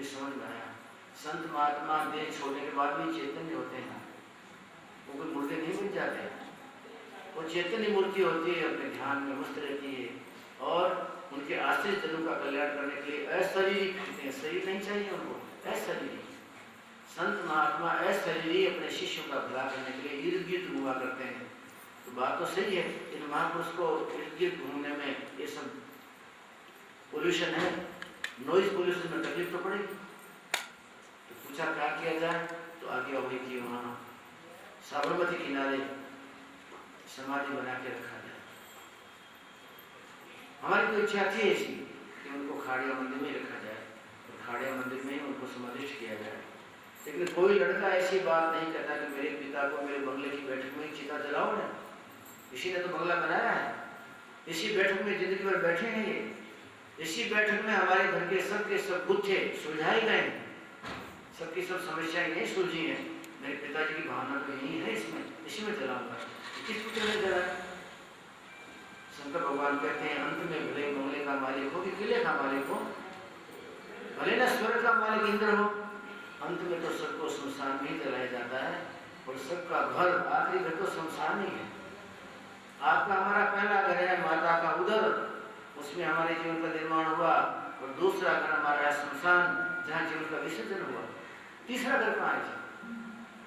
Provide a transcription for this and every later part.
मुझे समझ में आया। संत महात्मा देह छोड़ने के बाद भी चैतन्य होते हैं, वो कोई मुर्दे नहीं बन जाते। वो चैतन्य मूर्ति होती है, अपने ध्यान में मस्त रहती है और उनके आश्रित जनों का कल्याण करने के लिए अशरीरी फिरते हैं। शरीर नहीं चाहिए उनको, अशरीरी। संत महात्मा अशरीरी अपने शिष्यों का भला करने के लिए इर्द गिर्द घूमा करते हैं। तो बात तो सही है, इन महापुरुष को इर्द गिर्द घूमने में ये सब पोल्यूशन है, नॉइज पोल्यूशन में तकलीफ तो पड़ेगी। तो पूछा क्या किया जाए, तो आगे वही कि वहाँ साबरमती किनारे समाधि बना के रखा जाए। हमारी तो इच्छा थी ऐसी कि उनको खाड़िया मंदिर में रखा जाए, तो खाड़िया मंदिर में ही उनको समाधिष्ट किया जाए। लेकिन कोई लड़का ऐसी बात नहीं कहता कि मेरे पिता को मेरे बंगले की बैठक में चिता जलाओ ना। इसी ने तो बंगला बनाया है, इसी बैठक में जिंदगी भर बैठे हैं ये, इसी बैठक में हमारे घर के सब गुच्छे सुलझाए गए, सबकी सब समस्याएं नहीं सुलझी हैं। मेरे पिताजी की भावना तो यही है, इसमें इसी में जलाऊंगा। किस पुत्र ने जलाया? शंकर भगवान कहते हैं अंत में भले बंगले का मालिक हो कि किले का मालिक हो, भले ना स्वर्ग का मालिक इंद्र हो, अंत में तो सबको शमशान में ही जलाया जाता है। और सबका घर आखिरी घर तो शमशान ही है। आपका हमारा पहला घर है माता का उदर, उसमें हमारे जीवन का निर्माण हुआ, और दूसरा घर हमारा है शमशान, जहाँ जीवन का विसर्जन हुआ। तीसरा घर कहाँ है?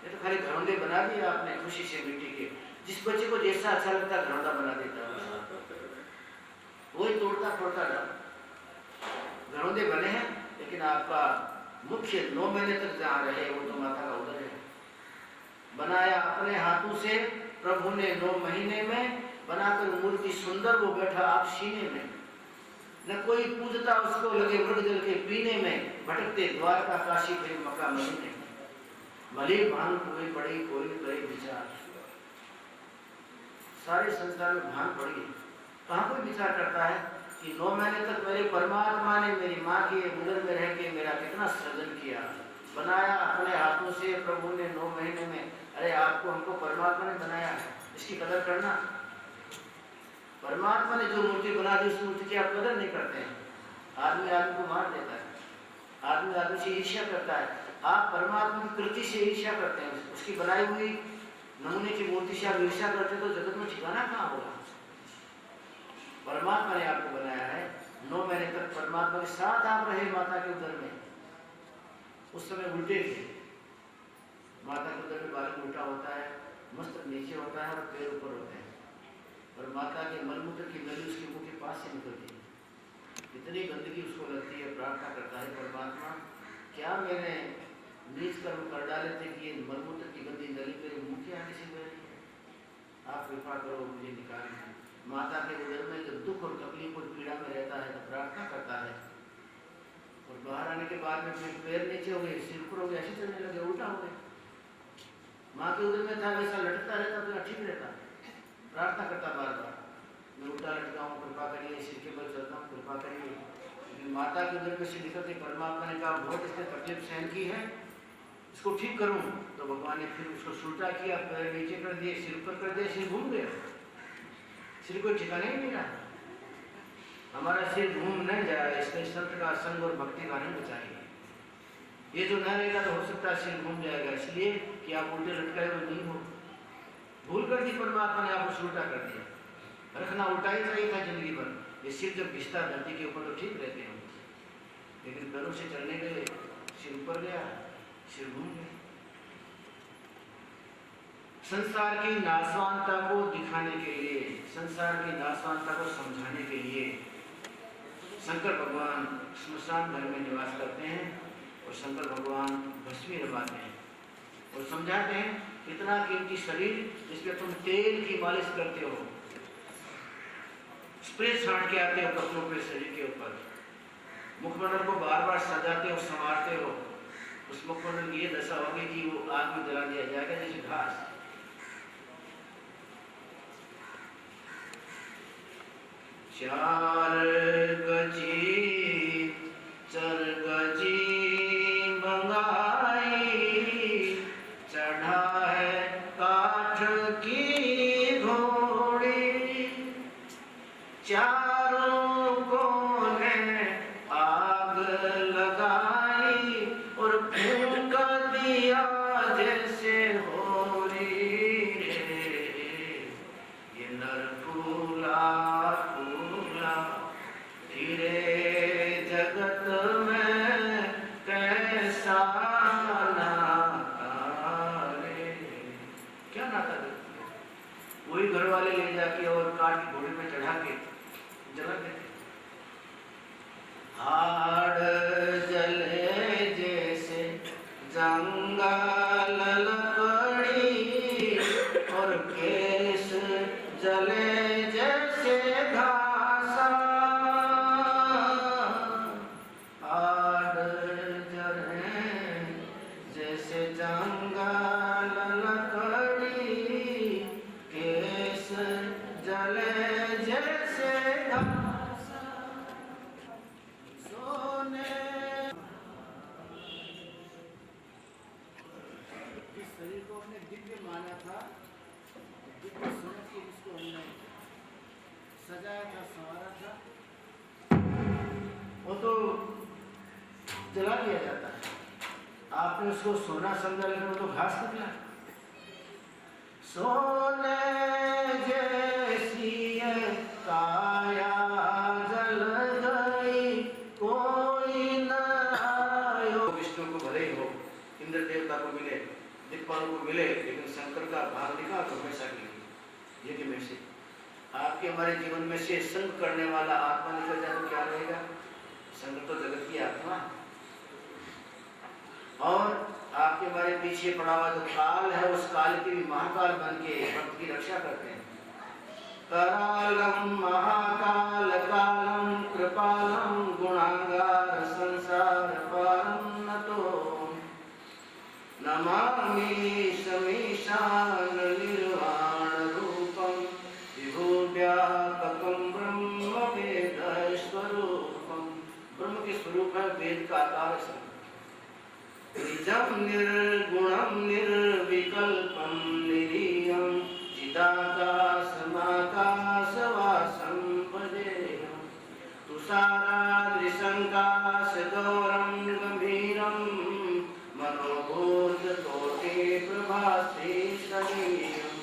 ये तो खाली घरौंदे बना दिए आपने खुशी से मिट्टी के। जिस बच्चे को जैसा अच्छा लगता है घरौंदा बना देता है, वही तोड़ता फोड़ता डाल। घरौंदे बने हैं, लेकिन आपका मुख्य 9 महीने तक जहाँ रहे वो तो माता का उदर है। बनाया अपने हाथों से प्रभु ने 9 महीने में, बनाकर मूर्ति सुंदर वो बैठा आप सीने में। न कोई पूजता उसको लगे मृग जल के पीने में, भटकते द्वारका काशी फिर मक्का मदीने। भले भान कोई पड़ी कोई करे विचार, सारे संसार में भान पड़ी, कहाँ कोई विचार करता है कि 9 महीने तक मेरे परमात्मा ने मेरी माँ के उदर में रह के मेरा कितना सृजन किया, बनाया अपने हाथों से प्रभु ने 9 महीने में। अरे आपको हमको परमात्मा ने बनाया है, इसकी कदर करना। परमात्मा ने जो मूर्ति बना दी उस मूर्ति की आप कदर नहीं करते हैं। आदमी आदमी को मार देता है, आदमी आदमी से ईर्ष्या करता है। आप परमात्मा की कृति से ईर्ष्या करते हैं, उसकी बनाई हुई नमूने की मूर्ति से आप ईर्ष्या करते तो जगत में ठिकाना कहाँ होगा? परमात्मा ने आपको बनाया है, 9 महीने तक परमात्मा के साथ आप रहे माता के उदर में। उस समय उल्टे थे, माता के उदर में बालक उल्टा होता है, मस्तक नीचे होता है और पैर ऊपर होते हैं, और माता के मलमूत्र की नली उसके मुंह के पास से निकलती है। इतनी गंदगी उसको लगती है, प्रार्थना करता है परमात्मा क्या मैंने नीच कर्म कर डाले थे कि ये मलमूत्र की गंदी नली मेरे मुंह के आगे से बह रही है, आप कृपा करो मुझे निकालना। माता के उदर में जब दुख और तकलीफ और पीड़ा में रहता है तो प्रार्थना करता है, और बाहर आने के बाद में फिर पैर नीचे हो गए, सिर ऊपर हो गए, ऐसे चलने लगे, उल्टा हो गए। माँ के उदर में था वैसा लटकता रहता तो ठीक रहता। प्रार्थना करता बार बार, मैं उल्टा लटका हूँ, कृपा करिए, सिर के बल चलता हूँ, कृपा करिए। लेकिन माता के उदर में से निकलते परमात्मा ने कहा बहुत इसने तकलीफ सहन की है, इसको ठीक करूँ। तो भगवान ने फिर उसको सुलटा किया, पैर नीचे कर दिए, सिर ऊपर कर दिया, सिर घूम गया, सिर को ठिकाने ही नहीं रहा। हमारा सिर घूम नहीं जाए, इसलिए संत का संग और भक्ति का रंग चाहिए। ये जो न रहेगा तो हो सकता है सिर घूम जाएगा, इसलिए कि आप उल्टे लटकाए हुए नहीं हो। भूल कर दी परमात्मा ने, आपको उल्टा कर दिया। रखना उल्टा ही चाहिए था जिंदगी भर। ये सिर जब घिसता धरती के ऊपर तो ठीक रहते हैं, लेकिन पैरों से चलने गए, सिर ऊपर गया, सिर घूम गया। संसार की नाशवानता को दिखाने के लिए, संसार की नाशवानता को समझाने के लिए शंकर भगवान श्मशान घर में निवास करते हैं, और शंकर भगवान भस्मी रमाते हैं और समझाते हैं इतना कीमती शरीर जिसमें तुम तेल की मालिश करते हो, स्प्रे छाट के आते हो कपड़ों पे, शरीर के ऊपर, मुखमंडल को बार बार सजाते हो, संवारते हो, उस मुखमंडल की ये दशा होगी कि वो आग में जला दिया जाएगा जैसे घास। चार गजी चर गजी मंगाई, चढ़ा है काठ की घोड़ी, चारों कोने आग लगाई, हाड़ जले जैसे जंगल लकड़ी और केस जले जैसे घासा। हाड़ जले जैसे जंगल लकड़ी केस जले जैसे घासा। इस शरीर को अपने दिव्य माना था, दिव्य समझ के इसको हमने सजाया था, संवारा था, वो तो जला दिया जाता है। आपने उसको सोना समझा, लेकिन वो तो घास निकला। सोने जैसी काया जल गई, कोई न आयो। विष्णु को भले ही हो, इंद्र देवता को मिले, दिक्पालों को मिले, लेकिन शंकर का भाग निकाल तो हमेशा के लिए यज्ञ में से आपके हमारे जीवन में से संग करने वाला आत्मा निकल जाए तो क्या रहेगा? संग तो जगत की आत्मा है। और आपके हमारे पीछे पड़ा हुआ जो काल है, उस काल के भी महाकाल बन के भक्त की रक्षा करते हैं। करालम महाकाल कालम कृपालम गुणागार संसार पारम नतो नमामि समीशान निर्वाण रूपम विभुव्यापकम ब्रह्म वेद स्वरूपम। ब्रह्म के स्वरूप है वेद का आकार है। निजम निर्गुणम निर्विकल्पम निरीयम चिदाकाशमाकाशवासं पदेयम् तुषाराद्रिशंकाशगौरं गंभीरं मनोभूतकोटिप्रभाश्रीशरीरम्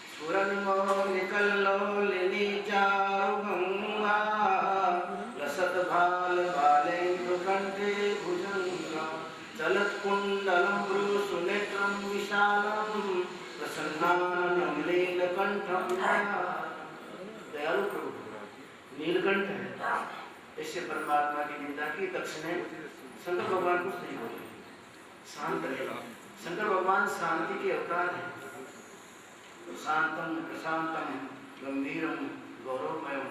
स्फुरन्मौलिकल्लोलिनीचारुगङ्गा लसद्भालबालेन्दुकण्ठे भुजङ्गा चलत्कुण्डलं भ्रूसुनेत्रं विशालं प्रसन्नाननं नीलकण्ठं। दयालु प्रभु नीलकंठ है, ऐसे परमात्मा की निंदा की दक्ष ने शंकर भगवान कुछ नहीं बोले, शांत रहे। शंकर भगवान शांति के अवतार हैं। शांतम प्रशांतम गंभीरम गौरवमयम,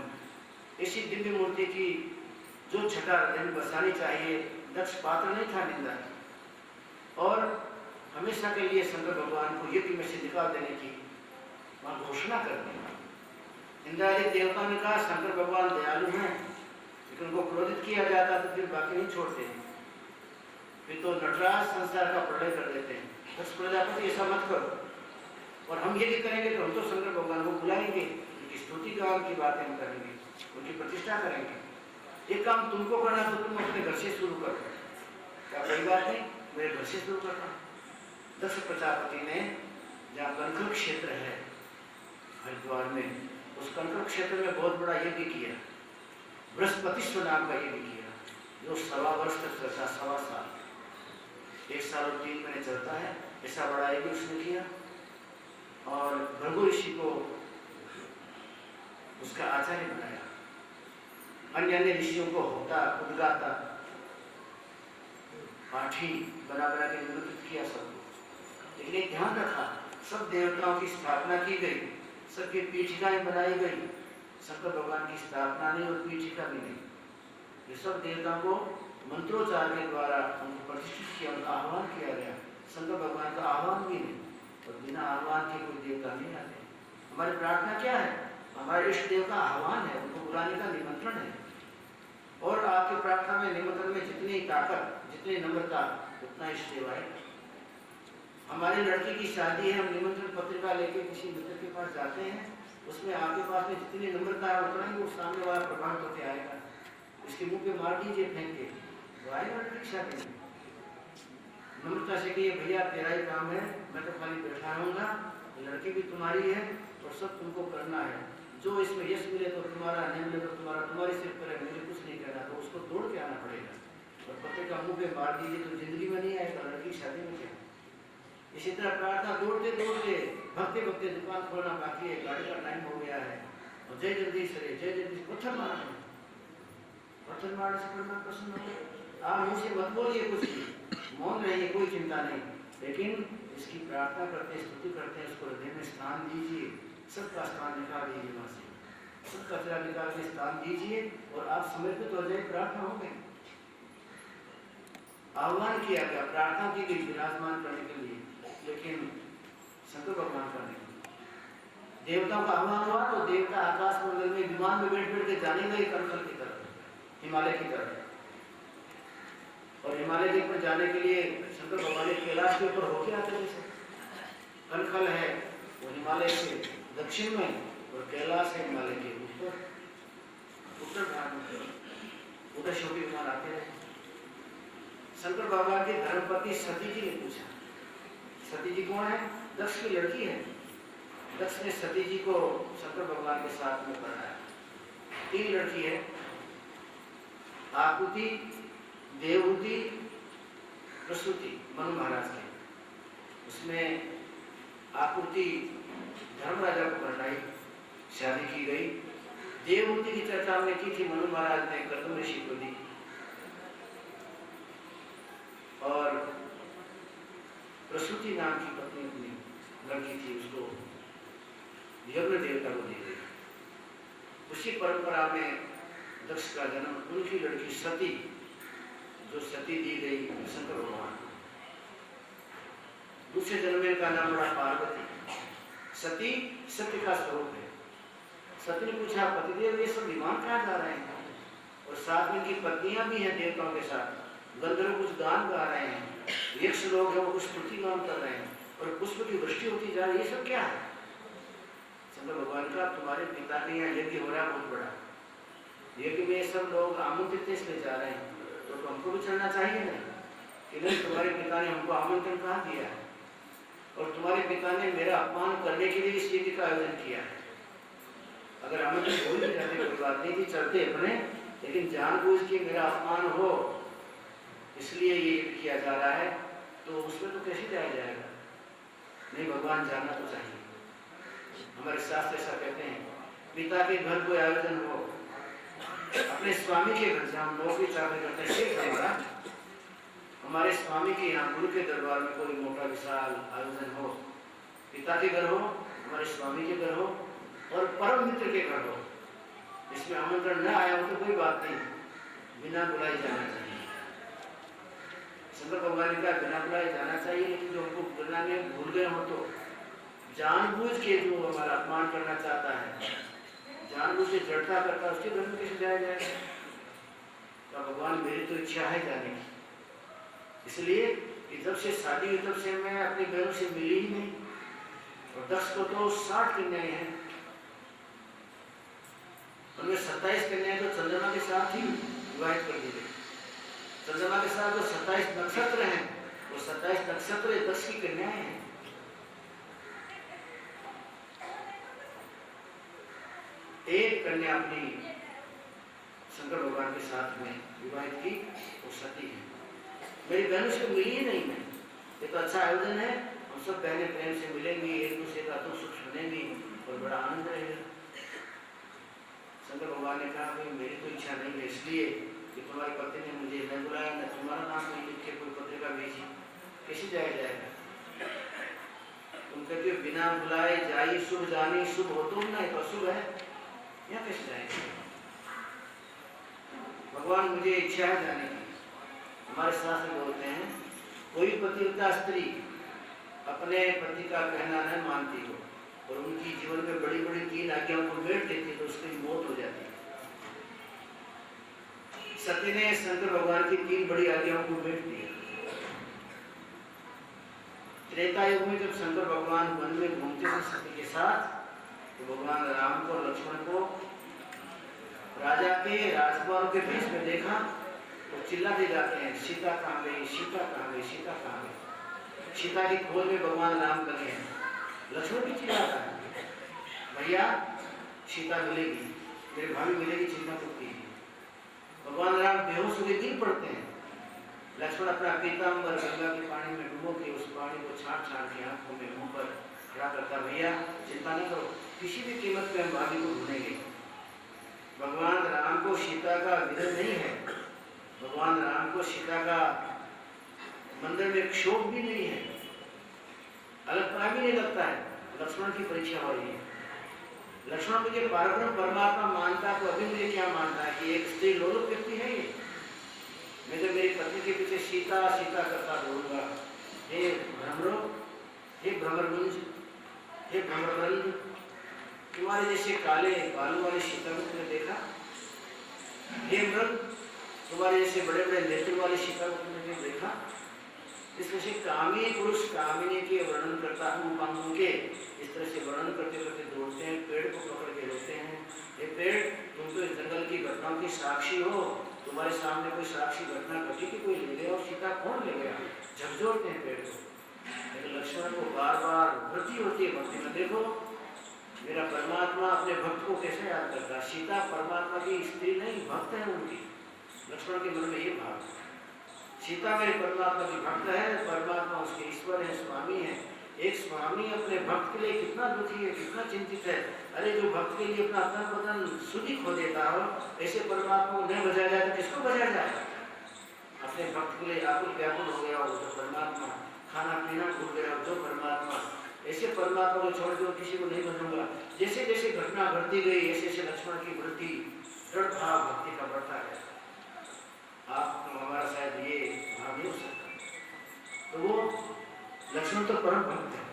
ऐसी दिव्य मूर्ति की जो छटा हृदय में बसानी चाहिए, दक्ष पात्र नहीं था निंदा की। और हमेशा के लिए शंकर भगवान को यज्ञ में से निकाल देने की वहां घोषणा कर दी। इंद्रादि देवता ने कहा शंकर भगवान दयालु हैं, लेकिन उनको क्रोधित किया जाता तो फिर बाकी नहीं छोड़ते, फिर तो नटराज संसार का प्रलय कर देते हैं। दक्ष प्रजापति ऐसा मत करो, और हम यज्ञ करेंगे तो हम तो शंकर भगवान को बुलाएंगे, उनकी स्तुति गान की बातें हम करेंगे, उनकी प्रतिष्ठा करेंगे। ये काम तुमको करना तो तुम अपने घर से शुरू करो। क्या बड़ी बात नहीं, मेरे घर से शुरू करना। दक्ष प्रजापति ने जहाँ कंकड़ क्षेत्र है हरिद्वार में, उस कंकड़ क्षेत्र में बहुत बड़ा यज्ञ किया, बृहस्पतिश्व नाम का यज्ञ किया, जो 1.25 वर्ष तक चलता, 1.25 साल, 1 साल और 3 महीने चलता है। ऐसा बड़ा यज्ञ उसने किया और भृगु ऋषि को उसका आचार्य बनाया। अन्य अन्य ऋषियों को होता उद्गाता पाठी बना बना के निमंत्रित किया सबको, लेकिन एक ध्यान रखा, सब देवताओं की स्थापना की गई, सबकी पीठिकाएं बनाई गई, शंकर भगवान की स्थापना नहीं और पीठिका भी नहीं। ये सब देवताओं को मंत्रोच्चार के द्वारा उनको प्रतिष्ठित किया, उनका आह्वान किया गया। शंकर भगवान का आह्वान भी नहीं, और बिना आह्वान के कोई देवता नहीं आते। हमारी प्रार्थना क्या है? हमारे इष्ट देव का आह्वान है, उनको बुलाने का निमंत्रण है। और आपकी प्रार्थना में निमंत्रण में जितनी ताकत, जितनी नम्रता, उतना इष्ट देव आएगा। हमारी लड़की की शादी है, हम निमंत्रण पत्रिका लेके किसी मित्र के पास जाते हैं, उसमें आपके पास में जितनी नम्रता है उतना ही वो सामने वाला प्रभावित होकर आएगा। उसके मुंह पे मार दीजिए फेंक के, वो आएगा लड़की की शादी में। नम्रता से कहिए भैया तेरा ही काम है, मैं तो खाली बैठा रहूँगा, लड़की भी तुम्हारी है और सब तुमको करना है। जो इसमें यश मिले तो तुम्हारा, नहीं मिले तो तुम्हारा, तुम्हारे सिर पर है, मुझे कुछ नहीं करना। तो उसको तोड़ के आना पड़ेगा, और पत्रिका मुँह पे मार दीजिए तो जिंदगी में नहीं आएगा, लड़की की शादी में क्या। इसी तरह प्रार्थना दौड़ते दौड़ते भगते भगते दुकान खोलना बाकी है, गाड़ी का टाइम हो गया है, और जय जगदीश रे, जय जगदीश, पत्थर पत्थरमाला से परमात्मा प्रसन्न हो। आप मुझसे मत बोलिए कुछ भी, मौन रहिए, कोई चिंता नहीं, लेकिन इसकी प्रार्थना करते, स्तुति करते हैं, उसको हृदय में स्थान दीजिए, सबका स्थान निकाल दीजिए, वहाँ से सब कचरा निकाल के स्थान दीजिए और आप समर्पित हो जाए, प्रार्थना हो गई। आह्वान किया गया, प्रार्थना की गई विराजमान करने के लिए, लेकिन शंकर भगवान का नहीं। देवताओं का आह्वान हुआ तो देवता आकाश मंडल में विमान में बैठ बैठ के जाने गए कनखल की तरफ, हिमालय की तरफ। और हिमालय के ऊपर जाने के लिए शंकर भगवान कैलाश के ऊपर होके आते थे। कनखल है वो हिमालय से दक्षिण में और कैलाश है हिमालय के ऊपर, उत्तर भाग में, उधर शोभी विमान आते रहे। शंकर भगवान के धर्मपत्नी सती जी ने पूछा, सती जी कौन है? दक्ष की लड़की है। दक्ष ने सती जी को शंकर भगवान के साथ में पढ़ाया। 3 लड़की है, आकुति, देवहूति, प्रसूति, मनु महाराज के। उसमें आकुति धर्मराजा को पढ़ाई, शादी की गई। देवहूति की चर्चा हमने की थी, मनु महाराज ने गौतम ऋषि को दी। और प्रसूति नाम की पत्नी अपनी लड़की थी, उसको यज्ञ देवता को दी गई। उसी परंपरा में दक्ष का जन्म, उनकी लड़की सती, जो सती दी गई शंकर भगवान। दूसरे जन्म में का नाम पड़ा पार्वती। सती सत्य का स्वरूप है। सती ने पूछा, पतिदेव ये सब विमान कहाँ जा रहे हैं? और साथ में इनकी पत्नियां भी हैं देवताओं के साथ, गंधर्व कुछ गान गा रहे हैं, यक्ष लोग हैं वो कुछ स्तुति गान कर रहे हैं और पुष्प की वृष्टि होती जा रही है, ये सब क्या है? शंकर भगवान का, तुम्हारे पिता के यहाँ यज्ञ हो रहा है बहुत बड़ा, यज्ञ में सब लोग आमंत्रित इसलिए जा रहे हैं, तो हमको भी चलना चाहिए ना कि नहीं? तुम्हारे पिता ने हमको आमंत्रण कहाँ दिया है और तुम्हारे पिता ने मेरा अपमान करने के लिए इस यज्ञ का आयोजन किया है। अगर आमंत्रण हो ही जाते कोई बात नहीं थी, चलते अपने, लेकिन जानबूझ के मेरा अपमान हो इसलिए ये किया जा रहा है, तो उसमें तो कैसे जाया जाएगा? नहीं, भगवान जानना तो चाहिए। हमारे शास्त्र ऐसा कहते हैं, पिता के घर कोई आयोजन हो, अपने स्वामी के घर, जहाँ नौकरी चाकरी करते हैं, हमारे स्वामी के यहाँ गुरु के दरबार में कोई मोटा विशाल आयोजन हो, पिता के घर हो, हमारे स्वामी के घर हो और परम मित्र के घर हो, इसमें आमंत्रण न आया हो तो कोई बात नहीं, बिना बुलाए जाना चाहिए। शंकर भगवान का बिना बुलाए जाना चाहिए, लेकिन जो हमको बुलाने भूल गए हो तो जानबूझ के जो हमारा अपमान करना चाहता है, जानबूझ के जड़ता करता है, उसके घर में कैसे जाया जाएगा? तो भगवान मेरी तो इच्छा है जाने की, इसलिए कि जब से शादी हुई तब से मैं अपनी बहनों से मिली ही नहीं। और दक्ष को तो 60 कन्याएं हैं, उनमें 27 कन्याएं तो चंद्रमा के साथ ही विवाहित कर दी गई। चंद्रमा के साथ जो 27 नक्षत्र हैं, वो 27 नक्षत्र दक्ष की कन्याएं हैं। एक कन्या अपनी शंकर भगवान के साथ में विवाहित की, वो सती है। मेरी बहनों से मिली ही नहीं मैं, ये तो अच्छा आयोजन है, हम सब बहनें प्रेम से मिलेंगी, एक दूसरे का दुख सुख सुनेंगी और बड़ा आनंद रहेगा। शंकर भगवान ने कहा, भाई मेरी तो इच्छा नहीं है, इसलिए कि तुम्हारी पत्नी ने मुझे न बुलाया, न तुम्हारा नाम नहीं लिख के कोई पत्रिका भेजी, कैसे जाया जाएगा? तुम कहते हो बिना बुलाए जाई शुभ जानी, शुभ हो तुम नहीं तो अशुभ है, यहाँ कैसे जाएगा? भगवान मुझे इच्छा है जाने की। हमारे शास्त्र बोलते हैं, कोई पतिव्रता स्त्री अपने पति का कहना न मानती हो और उनकी जीवन में बड़ी बड़ी 3 आज्ञाओं को मेट देती तो उसकी मौत हो जाती है। सती ने शंकर भगवान की 3 बड़ी आज्ञाओं को मेट दिया। त्रेता युग में जब शंकर भगवान वन में घूमते थे सती के साथ, तो भगवान राम को लक्ष्मण को राजा के राजकुमारों के बीच में देखा तो चिल्लाते जाते हैं, सीता कहाँ गई, सीता कहाँ गई, सीता कहाँ गई। सीता की खोज में भगवान राम लगे हैं। लक्ष्मण भी चिल्लाता है, भैया सीता मिलेगी, मेरी भाभी मिलेगी, चिंता मत कीजिए। भगवान राम बेहोश होकर गिर पड़ते हैं। लक्ष्मण अपना पीताम्बर गंगा के पानी में डुबो के उस पानी को छाट छाट के आंखों में मुंह पर खड़ा करता, भैया चिंता न करो, किसी भी कीमत पे हम भाभी को ढूंढेंगे। भगवान राम को सीता का विरह नहीं है, भगवान राम को सीता का मंदिर में क्षोभ भी नहीं है, अलगपना भी नहीं लगता है। लक्ष्मण की परीक्षा हो रही है। लक्ष्मण मुझे परब्रह्म परमात्मा मानता तो अभी मुझे क्या मानता है कि एक स्त्री लोलुप व्यक्ति है ये। मैं तो मेरी पत्नी के पीछे सीता सीता करता बोलूंगा। हे भ्रमरो, हे भ्रमरगुंज, हे भ्रमरगंज, तुम्हारे जैसे काले बालों वाली सीता को तुमने देखा? हे मृग, तुम्हारे जैसे बड़े बड़े नेत्र वाली सीता को तुमने देखा? इसमें से कामी पुरुष कामिनी के वर्णन करता हूँ अंगों के, इस तरह से वर्णन करते करते दौड़ते हैं, पेड़ को पकड़ के रोकते हैं। ये पेड़, तुम तो इस जंगल की घटनाओं की साक्षी हो, तुम्हारे सामने कोई साक्षी घटना घटी कि कोई ले गया और सीता कौन ले गया? झकझोरते हैं पेड़ को। लेकिन लक्ष्मण को बार बार वृद्धि होती है भक्ति में। देखो मेरा परमात्मा अपने भक्त को कैसे याद करता है। सीता परमात्मा की स्त्री नहीं, भक्त है उनकी। लक्ष्मण के मन में ये भाव, सीता मेरे परमात्मा की भक्त है, परमात्मा उसके ईश्वर है, स्वामी है। एक स्वामी अपने भक्त के लिए कितना दुखी है, कितना चिंतित है। अरे जो भक्त के लिए अपना तन बदन सुधि खो देता हो, ऐसे परमात्मा को नहीं बजाया जाए तो किसको बजाया जाए? अपने भक्त के लिए आकुल व्याकुल हो गया हो जो परमात्मा, खाना पीना भूल गया हो जो परमात्मा, ऐसे परमात्मा को छोड़ के किसी को नहीं बनूंगा। जैसे जैसे घटना बढ़ती गई ऐसे ऐसे लक्ष्मण की वृत्ति दृढ़ भाव भक्ति का बढ़ता है। आप हमारा शायद ये भाव नहीं हो सकता। तो वो लक्ष्मण तो परम भक्त है,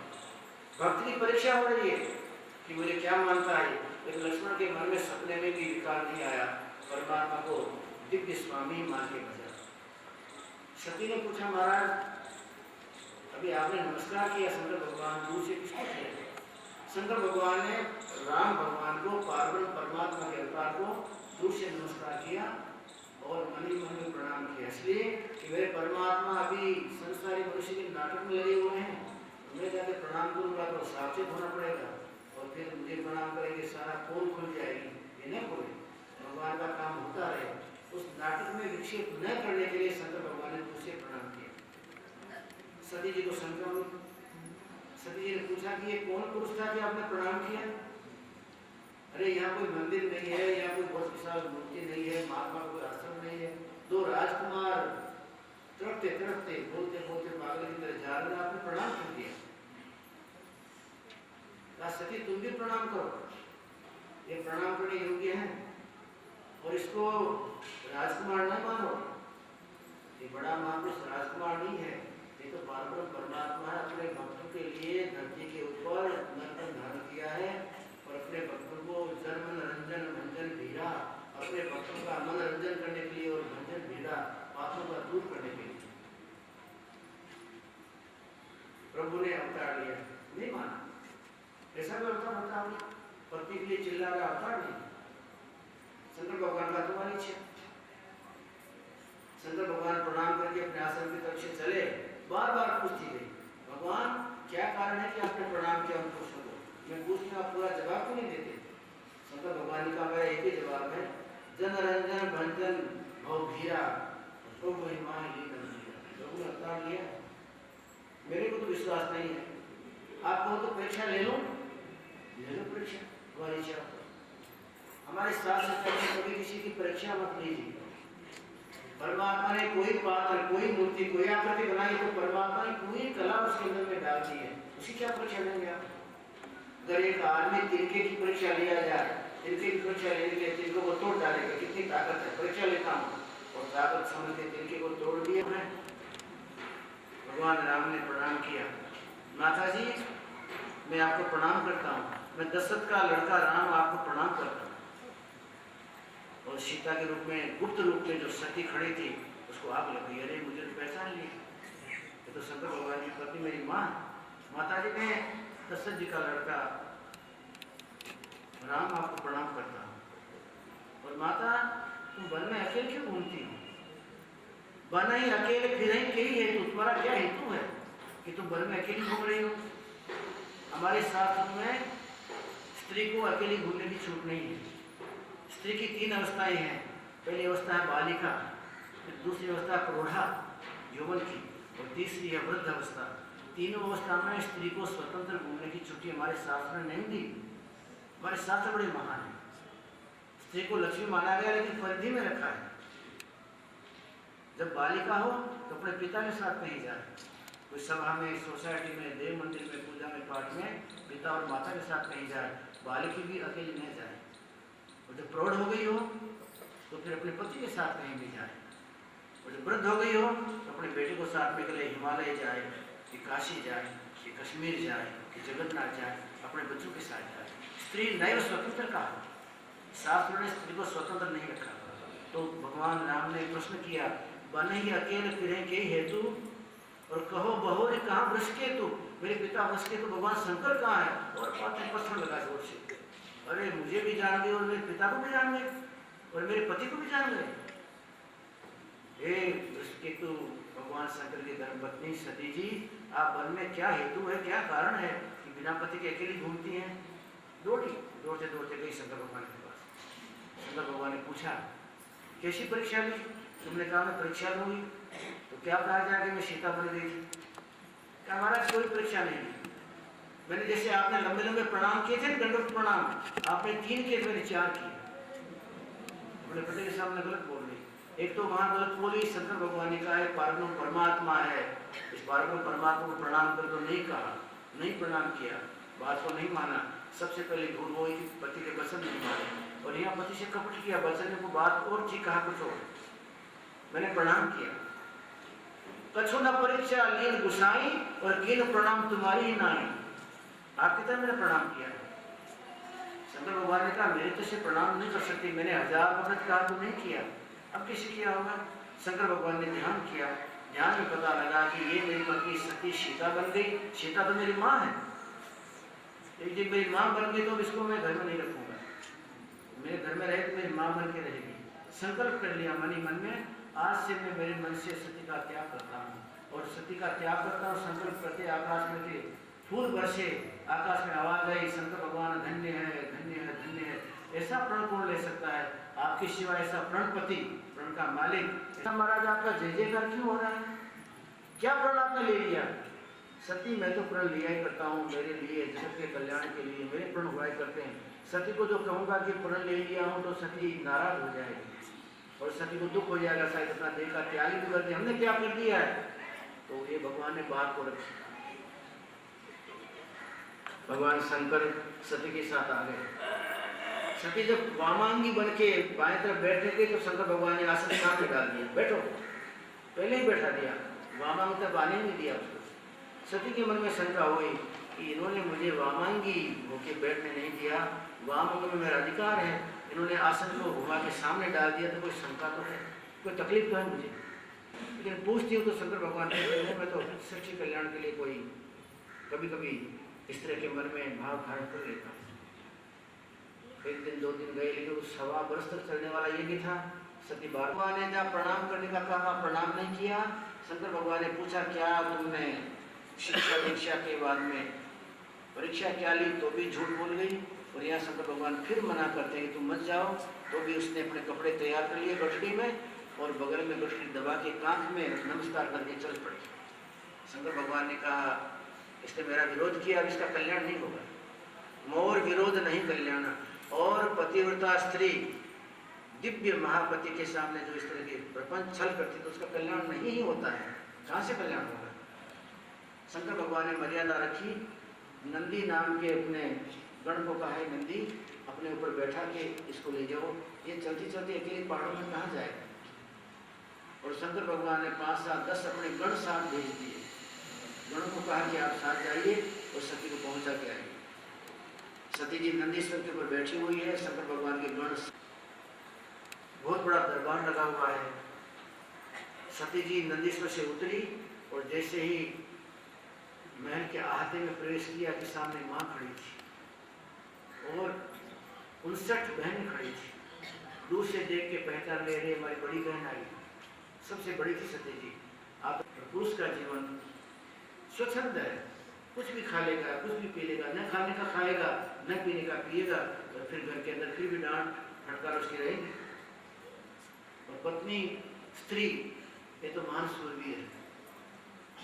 भक्त की परीक्षा हो रही है कि मुझे क्या मानता है। लेकिन लक्ष्मण के मन में सपने में भी विकार नहीं आया, परमात्मा को दिव्य स्वामी मान के बजा। सती ने पूछा, महाराज अभी आपने नमस्कार किया शंकर भगवान, दूर से किसको किया? शंकर भगवान ने राम भगवान को, पार्वती परमात्मा के अवतार को दूर से नमस्कार किया और मन में प्रणाम किया, इसलिए कि मेरे परमात्मा अभी संसारी मनुष्य के नाटक में लगे हुए हैं। मैं जाके प्रणाम करूंगा तो सावचेत होना पड़ेगा और फिर मुझे प्रणाम करेंगे सारा पोल खुल जाएगी, ये नहीं खुले। भगवान का काम होता रहे, उस नाटक में विक्षेप न करने के लिए शंकर भगवान ने दूसरे प्रणाम किया। सती जी को संक्रमण, सती जी ने पूछा कि ये कौन पुरुष था कि आपने प्रणाम किया? अरे यहाँ कोई मंदिर नहीं है, यहाँ कोई बहुत विशाल मूर्ति नहीं है, महात्मा कोई आश्रम नहीं है, दो राजकुमार तड़पते तड़पते बोलते बोलते पागल की तरह जा रहे, आपने प्रणाम कर दिया। सती तुम भी प्रणाम करो, ये प्रणाम करने योग्य है और इसको राजकुमार न मानो। ये बड़ा महापुरुष राजकुमार नहीं है, ये तो पार्वती परमात्मा है। अपने भक्तों के लिए धरती के ऊपर नर्तन धारण किया है और अपने भक्तों को जन्म रंजन भंजन भीड़ा, अपने भक्तों का मनोरंजन करने के लिए और भंजन भीड़ा पापों का दूर करने के लिए प्रभु ने अवतार लिया। नहीं माना, ऐसा भी अवतार होता है पत्नी के लिए चिल्ला रहा अवतार नहीं। शंकर भगवान का तुम्हारी इच्छा। शंकर भगवान प्रणाम करके अपने आश्रम की तरफ से चले, बार बार पूछती गई, भगवान क्या कारण है कि आपने प्रणाम किया उन पुरुषों को? मैं पूछती हूँ, आप पूरा जवाब क्यों नहीं देते? शंकर भगवान का मेरा एक ही जवाब है, जन रंजन भंजन भव भीरा प्रभु हिमाय प्रभु ने अवतार लिया। मेरे को तो विश्वास नहीं है, आप कहो तो परीक्षा ले लो, ले लो परीक्षा, तुम्हारी इच्छा। हमारे शास्त्र में कभी किसी की परीक्षा मत लीजिए। परमात्मा ने कोई पात्र, कोई मूर्ति, कोई आकृति बनाई तो परमात्मा ने पूरी कला उसके अंदर में डाल दी है, उसी क्या परीक्षा लेंगे आप? अगर एक आदमी तिनके की परीक्षा लिया जाए, तिनके की परीक्षा लेने के तिनकों को तोड़ डालेगा, कितनी ताकत है, परीक्षा लेता हूँ और ताकत समझ के तिनके को तोड़ दिया है। भगवान राम ने प्रणाम किया, माता जी मैं आपको प्रणाम करता हूँ, मैं दशरथ का लड़का राम आपको प्रणाम करता हूँ। और सीता के रूप में, गुप्त रूप में जो सती खड़ी थी उसको आग लग गई, अरे मुझे तो पहचान लिया, ये तो शंकर भगवान की पत्नी मेरी माँ। माता जी मैं दशरथ जी का लड़का राम आपको प्रणाम करता हूँ। और माता तुम वन में अकेले क्यों घूमती हो? वन ही अकेले फिर ही है, तो तुम्हारा क्या हेतु है कि तुम वन में अकेली घूम रही हो? हमारे शास्त्र में स्त्री को अकेली घूमने की छूट नहीं है। स्त्री की 3 अवस्थाएं हैं। पहली अवस्था है बालिका, फिर दूसरी अवस्था प्रौढ़ा यौवन की और तीसरी है वृद्ध अवस्था। तीनों अवस्था में स्त्री को स्वतंत्र घूमने की छुट्टी हमारे शास्त्र ने नहीं दी। हमारे शास्त्र बड़े महान हैं। स्त्री को लक्ष्मी माना गया लेकिन परिधि में रखा है। जब बालिका हो तो अपने पिता के साथ कहीं जाए, कोई सभा में, सोसाइटी में, देव मंदिर में, पूजा में, पाठ में पिता और माता के साथ कहीं जाए, बालिका भी अकेली नहीं जाए। और जब प्रौढ़ हो गई हो तो फिर अपने पति के साथ कहीं भी जाए, और जब वृद्ध हो गई हो तो अपने बेटे को साथ में निकले, हिमालय जाए, कि काशी जाए, कि कश्मीर जाए, कि जगन्नाथ जाए, अपने बच्चों के साथ जाए। स्त्री नैव स्वतंत्र का, शास्त्र ने स्त्री को स्वतंत्र नहीं रखा। तो भगवान राम ने प्रश्न किया, बन ही अकेले फिरे के हेतु, और कहो बहोरी कहाँ वृष के तू, मेरे पिता वृष के तो भगवान शंकर कहाँ है? और पत्थर लगा जोर से, अरे मुझे भी जान गए और मेरे पिता को भी जान गए और मेरे पति को भी जान गए। हे वृष के तू भगवान शंकर की धर्मपत्नी सती जी, आप वन में क्या हेतु है, क्या कारण है कि बिना पति के अकेली घूमती हैं? दौड़ते दौड़ते गई शंकर भगवान के पास। शंकर भगवान ने पूछा, कैसी परीक्षा ली? तुमने कहा मैं परीक्षा लूंगी, तो क्या कहा जाए कि मैं सीता बन गई थी? क्या महाराज कोई परीक्षा नहीं ली, मैंने जैसे आपने लंबे लंबे प्रणाम किए थे, दंडवत प्रणाम आपने 3 किए, मैंने 4 किए। अपने पति के सामने गलत बोल रही, एक तो वहां गलत बोली, शंकर भगवान ने कहा है पारब्रह्म परमात्मा है, इस पारब्रह्म परमात्मा को प्रणाम कर, तो नहीं कहा, नहीं प्रणाम किया, बात को नहीं माना। सबसे पहले झूठ बोली कि पति के वचन नहीं माने, और यहाँ पति से कपट किया, वचन को बात और थी, कहा कुछ और। मैंने प्रणाम किया, कछु न परीक्षा लीन गुसाई, और कीन प्रणाम तुम्हारी ही नाई। आपकी तरह मैंने प्रणाम किया। शंकर भगवान ने कहा मेरे तो से प्रणाम नहीं कर सकती, मैंने 1000 वक्त कहा तो नहीं किया, अब किसी किया होगा? शंकर भगवान ने ध्यान किया, ध्यान में पता लगा कि ये मेरी पत्नी सती सीता बन गई। सीता तो मेरी माँ है, एक दिन मेरी माँ बन गई तो इसको मैं घर में नहीं रखूंगा, मेरे घर में रहे तो मेरी माँ बन के रहेगी। संकल्प कर लिया मन ही मन में, आज से मैं मेरे मन से सती का त्याग करता हूँ, और सती का त्याग करता हूँ। संकल्प करते आकाश में थे फूल बरसे, आकाश में आवाज आई, शंकर भगवान धन्य है, धन्य है, धन्य है। ऐसा प्रण कौन ले सकता है आपके सिवा, ऐसा प्रणपति, प्रण का मालिक। ऐसा महाराज आपका जय जयकार क्यों हो रहा है? क्या प्रण आपने ले लिया? सती मैं तो प्रण लिया ही करता हूँ, मेरे लिए, जगत के कल्याण के लिए मेरे प्रण हुआ करते हैं। सती को जो कहूँगा कि प्रण ले लिया हूँ तो सती नाराज हो जाएगी, और सती को दुख हो जाएगा, शायद अपना देह का त्याग भी कर दे, हमने क्या कर दिया है। तो ये भगवान ने बात को रखी। भगवान शंकर सती के साथ आ गए। सती जब वामांगी बन के बाएं तरफ बैठने गए तो शंकर भगवान ने आसन सामने डाल दिया, बैठो, पहले ही बैठा दिया, वामांग तक आने नहीं दिया उसको। सती के मन में शंका हुई कि इन्होंने मुझे वामांगी होके बैठने नहीं दिया, वामांग में मेरा अधिकार है, इन्होंने आसन को घुमा के सामने डाल दिया, तो कोई शंका तो है, कोई तकलीफ तो है मुझे। लेकिन पूछती हूँ तो शंकर भगवान कहते हैं मैं तो सृष्टि कल्याण के लिए कोई कभी कभी इस तरह के मन में भाव धारण कर लेता हूँ। एक दिन 2 दिन गए, लेकिन उस 1.25 वर्ष तक चलने वाला ये भी था। सती भगवान ने जहाँ प्रणाम करने का कहा, प्रणाम नहीं किया। शंकर भगवान ने पूछा क्या तुमने शिक्षा दीक्षा के बाद में परीक्षा क्या ली, तो भी झूठ बोल गई। और यहाँ शंकर भगवान फिर मना करते हैं कि तुम मत जाओ, तो भी उसने अपने कपड़े तैयार कर लिए गठड़ी में, और बगल में गठड़ी दबा के कांख में नमस्कार करके चल पड़ी। शंकर भगवान ने कहा इसने मेरा विरोध किया, अब इसका कल्याण नहीं होगा, मोर विरोध नहीं कल्याण। और पतिव्रता स्त्री दिव्य महापति के सामने जो इस तरह के प्रपंच छल करती तो उसका कल्याण नहीं ही होता है, कहाँ से कल्याण होगा। शंकर भगवान ने मर्यादा रखी, नंदी नाम के अपने गण को कहा है नंदी अपने ऊपर बैठा के इसको ले जाओ, ये चलती चलती अकेले पहाड़ों में कहाँ जाएगा। और शंकर भगवान ने 5 7 10 अपने गण साथ भेज दिए, गण को कहा कि आप साथ जाइए और सती को पहुंचा के आइए। सती जी नंदीश्वर के ऊपर बैठी हुई है, शंकर भगवान के गण, बहुत बड़ा दरबार लगा हुआ है। सती जी नंदीश्वर से उतरी और जैसे ही महल के अहाते में प्रवेश किया कि सामने माँ खड़ी थी और 59 बहनें खड़ी थी। दूर से देख के पहचान ले रहे हमारी बड़ी बहन आई, सबसे बड़ी थी सती जी। आप पुरुष का जीवन स्वच्छंद है, कुछ भी खा लेगा, कुछ भी पी लेगा, न खाने का खाएगा, न पीने का पिएगा, और फिर घर के अंदर फिर भी डांट फटकार उसकी रहेगी। और पत्नी स्त्री ये तो महान सूरवीर है,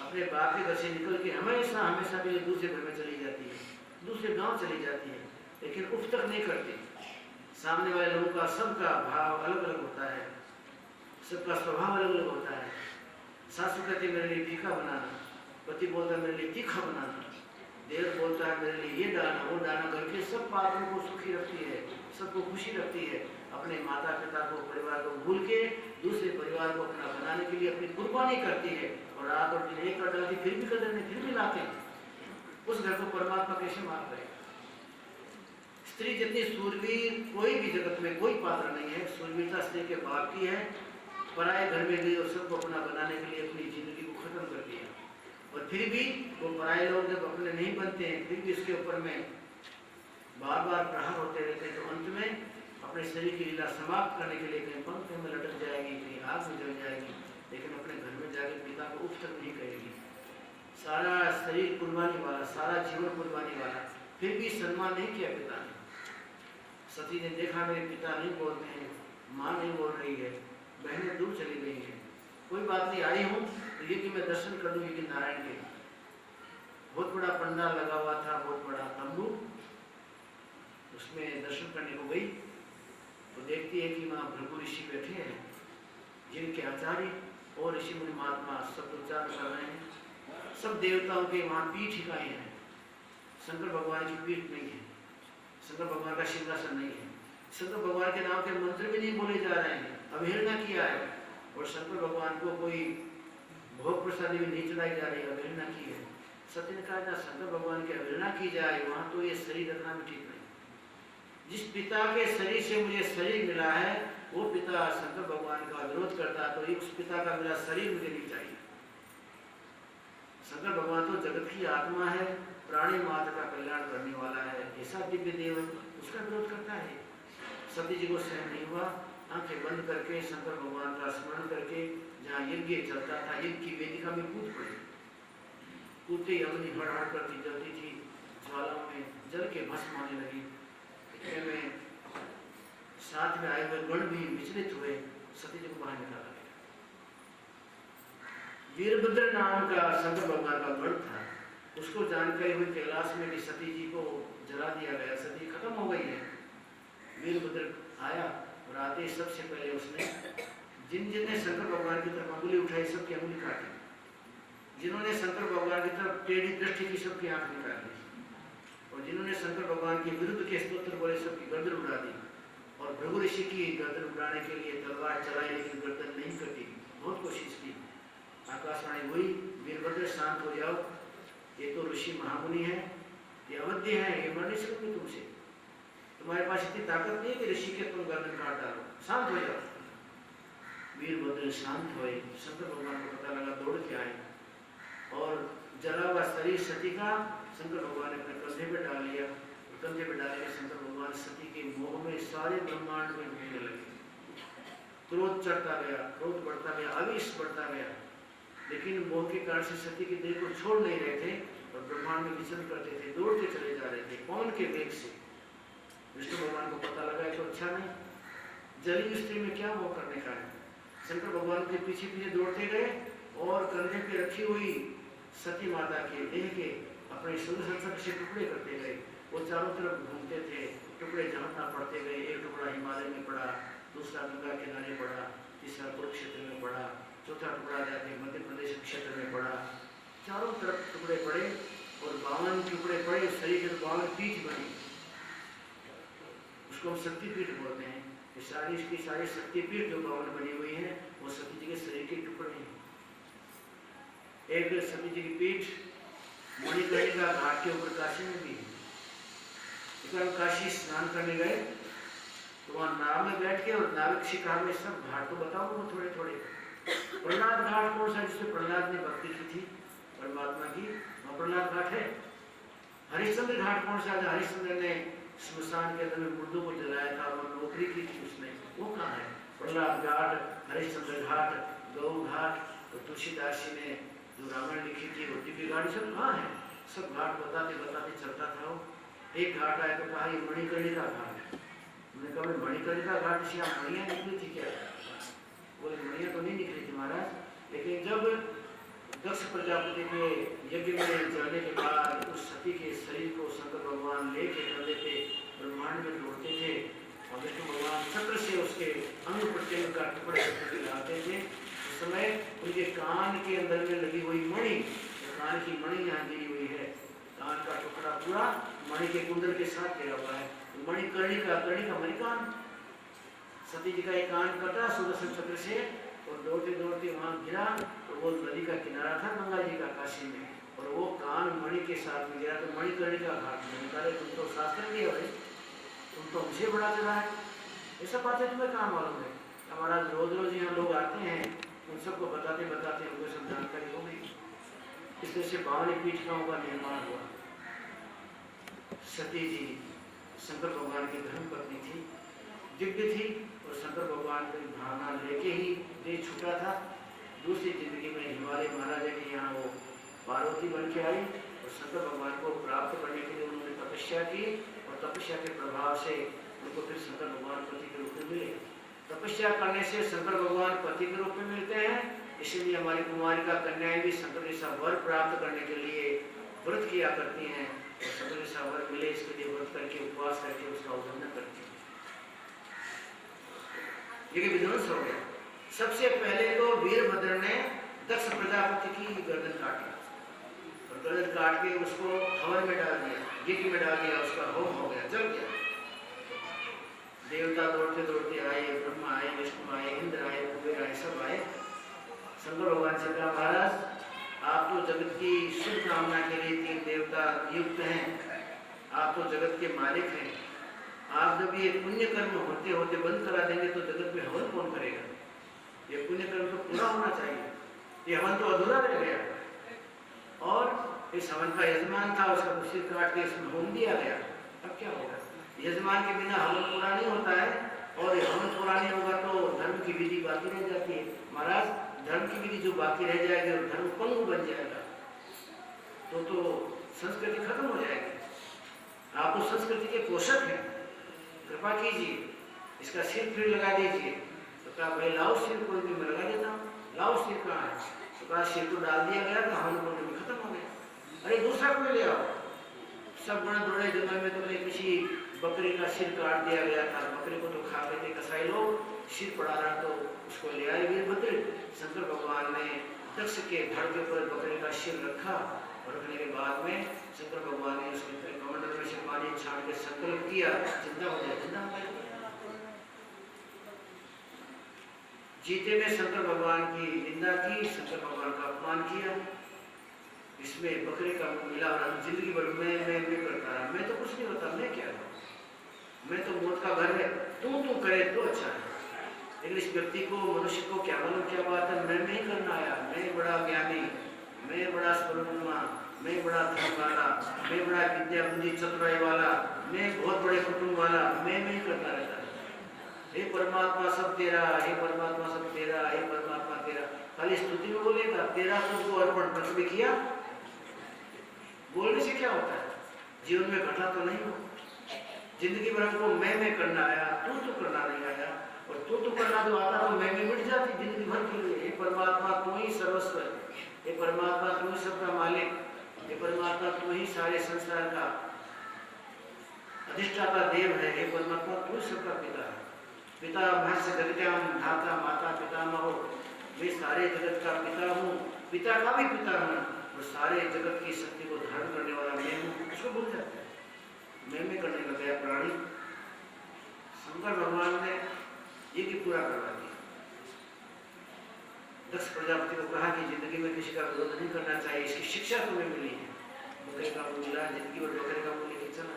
अपने बाप के घर से निकल के हमेशा हमेशा के लिए दूसरे घर में चली जाती है, दूसरे गांव चली जाती है, लेकिन उफ तक नहीं करती। सामने वाले लोगों का सबका भाव अलग अलग होता है, सबका स्वभाव अलग अलग होता है। सासू कहती मेरे लिए फीका बनाना, पति बोलता है मेरे लिए तीखा बनाना, देवर बोलता है मेरे लिए ये डालना वो डालना करके सब पात्रों को सुखी रखती है, सबको खुशी रखती है। अपने माता पिता को परिवार को भूल के दूसरे परिवार को अपना बनाने के लिए अपनी कुर्बानी करती है। और रात और दिन एक कर डालती फिर भी कदर नहीं, फिर भी लाते हैं। उस घर को परमात्मा कैसे मार रहे? स्त्री जितनी सूरवीर कोई भी जगत में कोई पात्र नहीं है। सूरवीरता स्त्री के बाप की है। पराये घर में गई और सबको अपना बनाने के लिए अपनी जिंदगी को खत्म कर दिया। और फिर भी वो पराये लोग जब अपने नहीं बनते हैं फिर भी उसके ऊपर में बार बार प्रहार होते रहते हैं। तो अंत में अपने शरीर की लीला समाप्त करने के लिए कहीं पंख में लटक जाएगी, कहीं आग में जल जाएगी, लेकिन अपने घर में जाके पिता को उफ तक नहीं करेगी। सारा शरीर कुर्बानी वाला, सारा जीवन कुर्बानी वाला, फिर भी सम्मान नहीं किया पिता ने। सती ने देखा मेरे पिता नहीं बोलते हैं, माँ नहीं बोल रही है, बहनें दूर चली गई हैं, कोई बात नहीं, आई हूँ तो ये कि मैं दर्शन कर लूँ। कि नारायण के बहुत बड़ा पंडाल लगा हुआ था, बहुत बड़ा तंबू, उसमें दर्शन करने को गई तो देखती है कि वहाँ भृगु ऋषि बैठे हैं, जिनके आचार्य और ऋषि मुनि महात्मा सब उच्चारण कर रहे हैं। सब देवताओं के वहाँ पीठ ठिकाए हैं। शंकर भगवान की पीठ नहीं है, शंकर भगवान का सिंहासन नहीं है, शंकर भगवान के नाम के मंत्र भी नहीं बोले जा रहे हैं, अवहेलना किया है। और शंकर भगवान को कोई भोग प्रसादी भी नहीं चलाई जा रही, अवहेलना की है। सत्य ने कहा ना शंकर भगवान की अवहेलना की जाए वहाँ तो ये शरीर रखना भी ठीक नहीं। जिस पिता के शरीर से मुझे शरीर मिला है वो पिता शंकर भगवान का विरोध करता तो उस पिता का मेरा शरीर मुझे नहीं चाहिए। शंकर भगवान तो जगत की आत्मा है, प्राणी मात्र का कल्याण करने वाला है, ऐसा दिव्य देव उसका विरोध करता है। सती जी को सहन नहीं हुआ, आंखें बंद करके शंकर भगवान का स्मरण करके जहाँ यज्ञ चलता था यज्ञ की वेदिका में कूद पड़ी। कूदते ही अग्नि हड़हड़ करती जलती थी, ज्वालाओं में जल के भस्म होने लगी। में साथ में आए हुए गण भी विचलित हुए, सती जी को बाहर निकाला गया। वीरभद्र नाम का शंकर भगवान का गण था, उसको जानकारी हुई कैलाश में कि सती जी को जला दिया गया, सती खत्म हो गई है। वीरभद्र आया और आते ही सबसे पहले उसने जिन जिनने शंकर भगवान की तरफ अंगुली उठाई सबकी अंगुली काटी, जिन्होंने शंकर भगवान की तरफ टेढ़ी दृष्टि की सबकी आंख निकाल दी, और जिन्होंने शंकर भगवान के विरुद्ध के स्तोत्र बोले सबकी गर्दन उड़ा दी। और भृगु ऋषि की गर्दन उड़ाने के लिए तलवार चलाई लेकिन गर्दन नहीं कटी, बहुत कोशिश की। आकाशवाणी हुई, वीरभद्र शांत हो जाओ, ये तो ऋषि महामुनि है, ये अवध्य है, ये मर नहीं सकते तुमसे, तुम्हारे पास इतनी ताकत नहीं है कि ऋषि के तुम गर्दन काट डालो, शांत हो जाओ। वीरभद्र शांत हुए। शंकर भगवान को पता लगा, दौड़ के आए और जला हुआ शरीर सती का शंकर भगवान ने अपने कंधे पे डाल लिया। कंधे पे डालने के शंकर भगवान सती के मोह में सारे ब्रह्मांड में घूमने लगे। क्रोध चढ़ता गया, क्रोध बढ़ता गया, आवेश बढ़ता गया, लेकिन मोह के कारण से सती की देह को छोड़ नहीं रहे थे और ब्रह्मांड में विचरण करते थे, दौड़ते चले जा रहे थे। कौन के वेग से? विष्णु भगवान को पता लगा तो अच्छा नहीं, जली स्त्री में क्या मोह करने का है। शंकर भगवान के पीछे पीछे दौड़ते गए और कंधे पे रखी हुई सती माता के देह के अपने सुदर्शन से टुकड़े करते गए। वो चारों तरफ घूमते थे, टुकड़े जहाँ पड़ते गए। एक टुकड़ा हिमालय में पड़ा, दूसरा गंगा किनारे पड़ा, तीसरा कुरुक्षेत्र में पड़ा, चौथा टुकड़ा जाके मध्य प्रदेश क्षेत्र में पड़ा। चारों तरफ टुकड़े पड़े और 52 टुकड़े पड़े, शरीर के 52 पीठ बनी, उसको हम शक्तिपीठ बोलते हैं। सारी शक्तिपीठ जो 52 बनी हुई है वो सती जी के शरीर के टुकड़े हैं। एक सती जी की पीठ मणिकर्णिका घाट के ऊपर काशी में भी है। काशी स्नान करने गए तो वहाँ नाव में बैठ के और नाविक शिखा में सब घाट तो बताऊंगा थोड़े थोड़े। प्रहलाद घाट कौन सा जिसमें प्रहलाद ने भक्ति की थी परमात्मा की, वह प्रहलाद घाट है। हरिश्चंद्र घाट कौन सा है? हरिश्चंद्र ने स्मशान के अंदर में मुर्दों को जलाया था और नौकरी की थी उसने, वो कहाँ है? प्रहलाद घाट, हरिश्चंद्र घाट, गौ घाट, तो तुलसीदास जी ने जो रामायण लिखी थी वो दिव्य घाट सब कहाँ है? सब घाट बताते बताते चलता था वो। एक घाट आया तो कहा ये मणिकर्णिका घाट है। मैंने कहा मणिकर्णिका घाट से यहाँ मणियाँ निकली थी क्या? बोले मणियाँ तो नहीं निकली थी महाराज, लेकिन जब दक्ष प्रजापति के यज्ञ में जाने के बाद उस सती के शरीर को शंकर भगवान लेके कंधे पे ब्रह्मांड में दौड़ते थे, और विष्णु भगवान चक्र से उसके अंग प्रत्यंग का टुकड़े लाते थे। उस समय उनके कान के अंदर में लगी हुई मणि, कान की मणि यहाँ गिरी हुई है, कान का टुकड़ा पूरा मणि के कुंडल के साथ गिरा हुआ है। मणि कर्णिका मणिकान, सती जी का एक कान कटा सुदर्शन चक्र से और दौड़ते दौड़ते वहां गिरा। तो वो नदी का किनारा था गंगा जी का काशी में, और वो कान मणि के साथ में गिरा। तो मणिकर्णिका घाट में निकाले, तुम तो शास्त्र दिया भाई, तुम तो हमसे बड़ा चला है, ऐसा बातें तुम्हें कहाँ मालूम है? हमारा रोज रोज यहाँ लोग आते हैं, उन सबको बताते बताते हमको सब जानकारी हो गई। इस तरह से बावनी पीठिकाओं का निर्माण हुआ। सती जी शंकर भगवान की धर्म पत्नी थी, दिव्य थी, और शंकर भगवान की भावना लेके ही देह छूटा था। दूसरी जिंदगी में हिमालय महाराजा के यहाँ वो पार्वती बन के आई, और शंकर भगवान को प्राप्त करने के लिए उन्होंने तपस्या की, और तपस्या के प्रभाव से उनको फिर शंकर भगवान पति के रूप में मिले। तपस्या करने से शंकर भगवान पति के रूप में मिलते हैं, इसलिए हमारी कुमारिका कन्याएं भी शंकर जैसा वर प्राप्त करने के लिए व्रत किया करती हैं, और शंकर जैसा वर मिले इसके लिए व्रत करके उपवास करके उसका उल्लंघन करती हैं। ये विध्वंस हो गया। सबसे पहले तो वीरभद्र ने दक्ष प्रजापति की गर्दन काटी, और गर्दन काट के उसको हवन में डाल दिया, यज्ञ में डाल दिया, उसका होम हो गया, जल गया। देवता दौड़ते दौड़ते आए, ब्रह्मा आए, विष्णु आए, इंद्र आए, कुबेर आए, सब आए। शंकर भगवान से कहा, महाराज आप तो जगत की शुभ कामना के लिए तीन देवता युक्त हैं, आप तो जगत के मालिक हैं, आप जब ये पुण्य कर्म होते होते बंद करा देंगे तो जगत में हवन कौन करेगा? ये पुण्य कर्म तो पूरा होना चाहिए, ये हवन तो अधूरा रह गया। और इस हवन का यजमान था, उसका सिर काट के इसमें होम दिया गया। अब क्या होगा? यजमान के बिना हवन पूरा नहीं होता है, और हवन पूरा नहीं होगा तो धर्म की विधि बाकी रह जाती है। महाराज धर्म की विधि जो बाकी रह जाएगी और धर्म पंगु बन जाएगा तो संस्कृति खत्म हो जाएगी। आप तो संस्कृति के पोषक हैं, कृपा कीजिए, इसका सिर फिर लगा दीजिए। तो कहा भाई लाओ सिर, कोई भी मैं लगा देता हूँ, लाओ सिर कहाँ है? तो कहा सिर को डाल दिया गया, तो हवन कुंड में खत्म हो गया। अरे दूसरा कोई ले आओ। सब बड़े बड़े जंगल में तुमने किसी बकरी का सिर काट दिया गया था, बकरी को तो खा गए थे कसाई लोग, सिर पड़ा रहा तो उसको ले आए वीरभद्र। शंकर भगवान ने दक्ष के धड़ के ऊपर बकरी का सिर रखा, और रखने के बाद में शंकर भगवान ने उसके कमंडल में से पानी छाड़ के संकल्प किया, जिंदा हो जाए, जिंदा हो जाए। जीते में शंकर भगवान की निंदा की, शंकर भगवान का अपमान किया, इसमें बकरे का मुंह मिला, और जिंदगी भर मैं करता रहा, मैं तो कुछ नहीं होता, मैं क्या हूँ, मैं तो मौत का घर है, तू करे तो अच्छा है। लेकिन इस व्यक्ति को, मनुष्य को क्या मालूम क्या बात है, मैं नहीं करना आया, मैं बड़ा ज्ञानी, मैं बड़ा स्वरूपमा, मैं बड़ा धन वाला, मैं बड़ा विद्या बुद्धि चतुराई वाला, मैं बहुत बड़े कुटुंब वाला, मैं नहीं करता रहता। हे परमात्मा सब तेरा, हे परमात्मा सब तेरा, हे परमात्मा तेरा, खाली स्तुति में बोलेगा, तेरा तुझको अर्पण कभी किया? बोलने से क्या होता है? जीवन में घटा तो नहीं हो। जिंदगी भर हमको मैं करना आया, तू करना नहीं आया, और तू करना जो आता तो मैं मिट जाती जिंदगी भर के लिए। हे परमात्मा तू ही सर्वस्व है, हे परमात्मा तू ही सबका मालिक, हे परमात्मा तू ही सारे संसार का अधिष्ठाता देव है, हे परमात्मा तू ही सबका पिता है। पिता महर्षि जगत्याम धाता माता पितामहो, मैं सारे जगत का पिता हूँ, पिता का भी पिता हूँ, और सारे जगत की शक्ति को धारण करने वाला मैं हूँ, उसको भूल जाते हैं। मैं करने लग गया प्राणी। शंकर भगवान ने ये भी पूरा करवा दिया। दक्ष प्रजापति को कहा कि जिंदगी में किसी का विरोध नहीं करना चाहिए, इसकी शिक्षा तुम्हें मिली है। बकरे का मुंह मिला, जिंदगी में बकरे का मुंह लेके चला।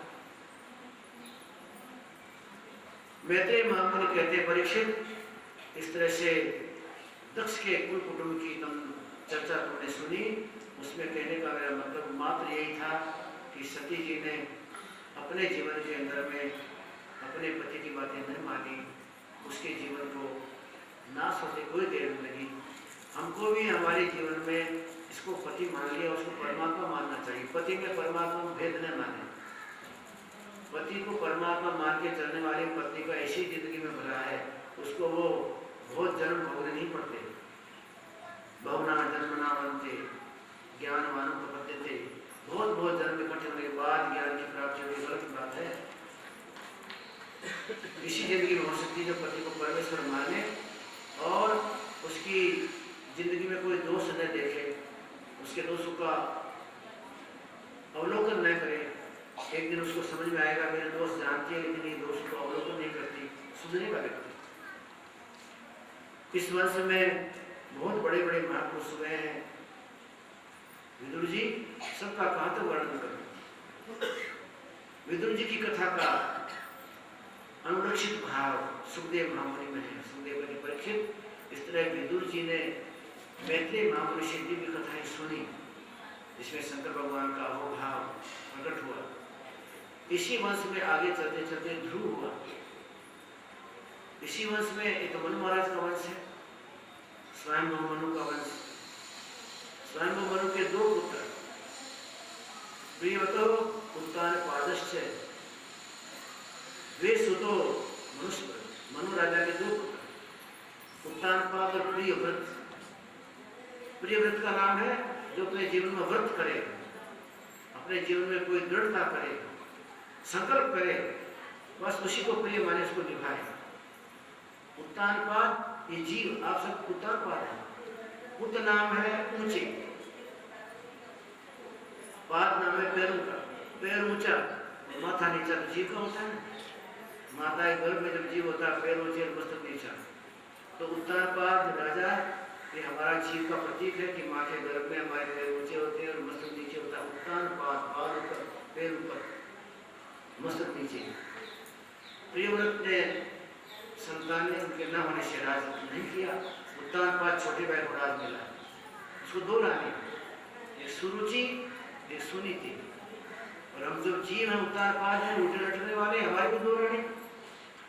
मैत्रेय महामुनि कहते परीक्षित, इस तरह से दक्ष के कुल कुटुंब की तुम चर्चा तुमने सुनी, उसमें कहने का मेरा मतलब मात्र यही था कि सती जी ने अपने जीवन के अंदर में अपने पति की बातें नहीं मानी, उसके जीवन को नाश होते कोई देर नहीं लगी। हमको भी हमारे जीवन में इसको पति मान लिया, उसको परमात्मा मानना चाहिए। पति में परमात्मा में भेद न माने, पति को परमात्मा मान के चलने वाली पत्नी का ऐसी जिंदगी में भला है, उसको वो बहुत जन्म भोगने नहीं पड़ते। बहुना जन्मना बनते ज्ञानवानों को पते थे, बहुत जन्म इकट्ठे होने के बाद ज्ञान की प्राप्ति होगी, गलत बात है। इसी जिंदगी में हो सकती है जो पति को परमेश्वर माने और उसकी जिंदगी में कोई दोष न देखे, उसके दोषों का अवलोकन न करे। एक दिन उसको समझ में आएगा मेरे दोस्त जानती है लेकिन ये दोषों को अवलोकन नहीं करती, सुधरेगा व्यक्ति। इस वंश में बहुत बड़े बड़े महापुरुष हुए हैं। विदुर जी सबका कहाँ तक वर्णन करूं। विदुर जी की कथा का अनुरक्षित भाव सुखदेव महामुनि में है। सुखदेव की परीक्षित इस तरह विदुर जी ने मैत्रेय महामुनि से दिव्य कथाएं सुनी जिसमें शंकर भगवान का अहोभाव प्रकट हुआ। इसी वंश में आगे चलते चलते ध्रुव हुआ। इसी वंश में एक मनु महाराज का वंश है, स्वयं मनु का वंश। स्वयं मनु के दो पुत्र प्रियव्रतो उत्तान पादश्च, वे सुतो मनुष्य। मनु राजा के दो पुत्र उत्तान पाद और प्रियव्रत। प्रियव्रत का नाम है जो अपने जीवन में व्रत करे, अपने जीवन में कोई दृढ़ता करे, संकल्प करे, बस उसी को प्रिय माने, उसको निभाए। उत्तानपाद ये जीव, आप सब उत्तानपाद है। उत नाम है ऊंचे, पाद नाम है पैरों का। पैर ऊंचा, माथा नीचा तो जीव का होता है। माता के गर्भ में जब जीव होता है पैर ऊंचे मस्तक नीचा। तो उत्तानपाद राजा ये हमारा जीव का प्रतीक है कि माँ के गर्भ में हमारे पैर ऊंचे होते हैं और मस्तक नीचे होता है। उत्तानपाद, पाद ऊपर पैर ऊपर मस्तक नीचे। प्रियव्रत ने संतान ने उनके न होने से राज नहीं किया। उत्तानपाद छोटे भाई को राज मिला। उसको दो रानी, एक सुरुचि एक सुनीति। और हम जो जीव हैं उत्तानपाद हैं, उल्टे लटकने वाले, हमारी भी दो रानी,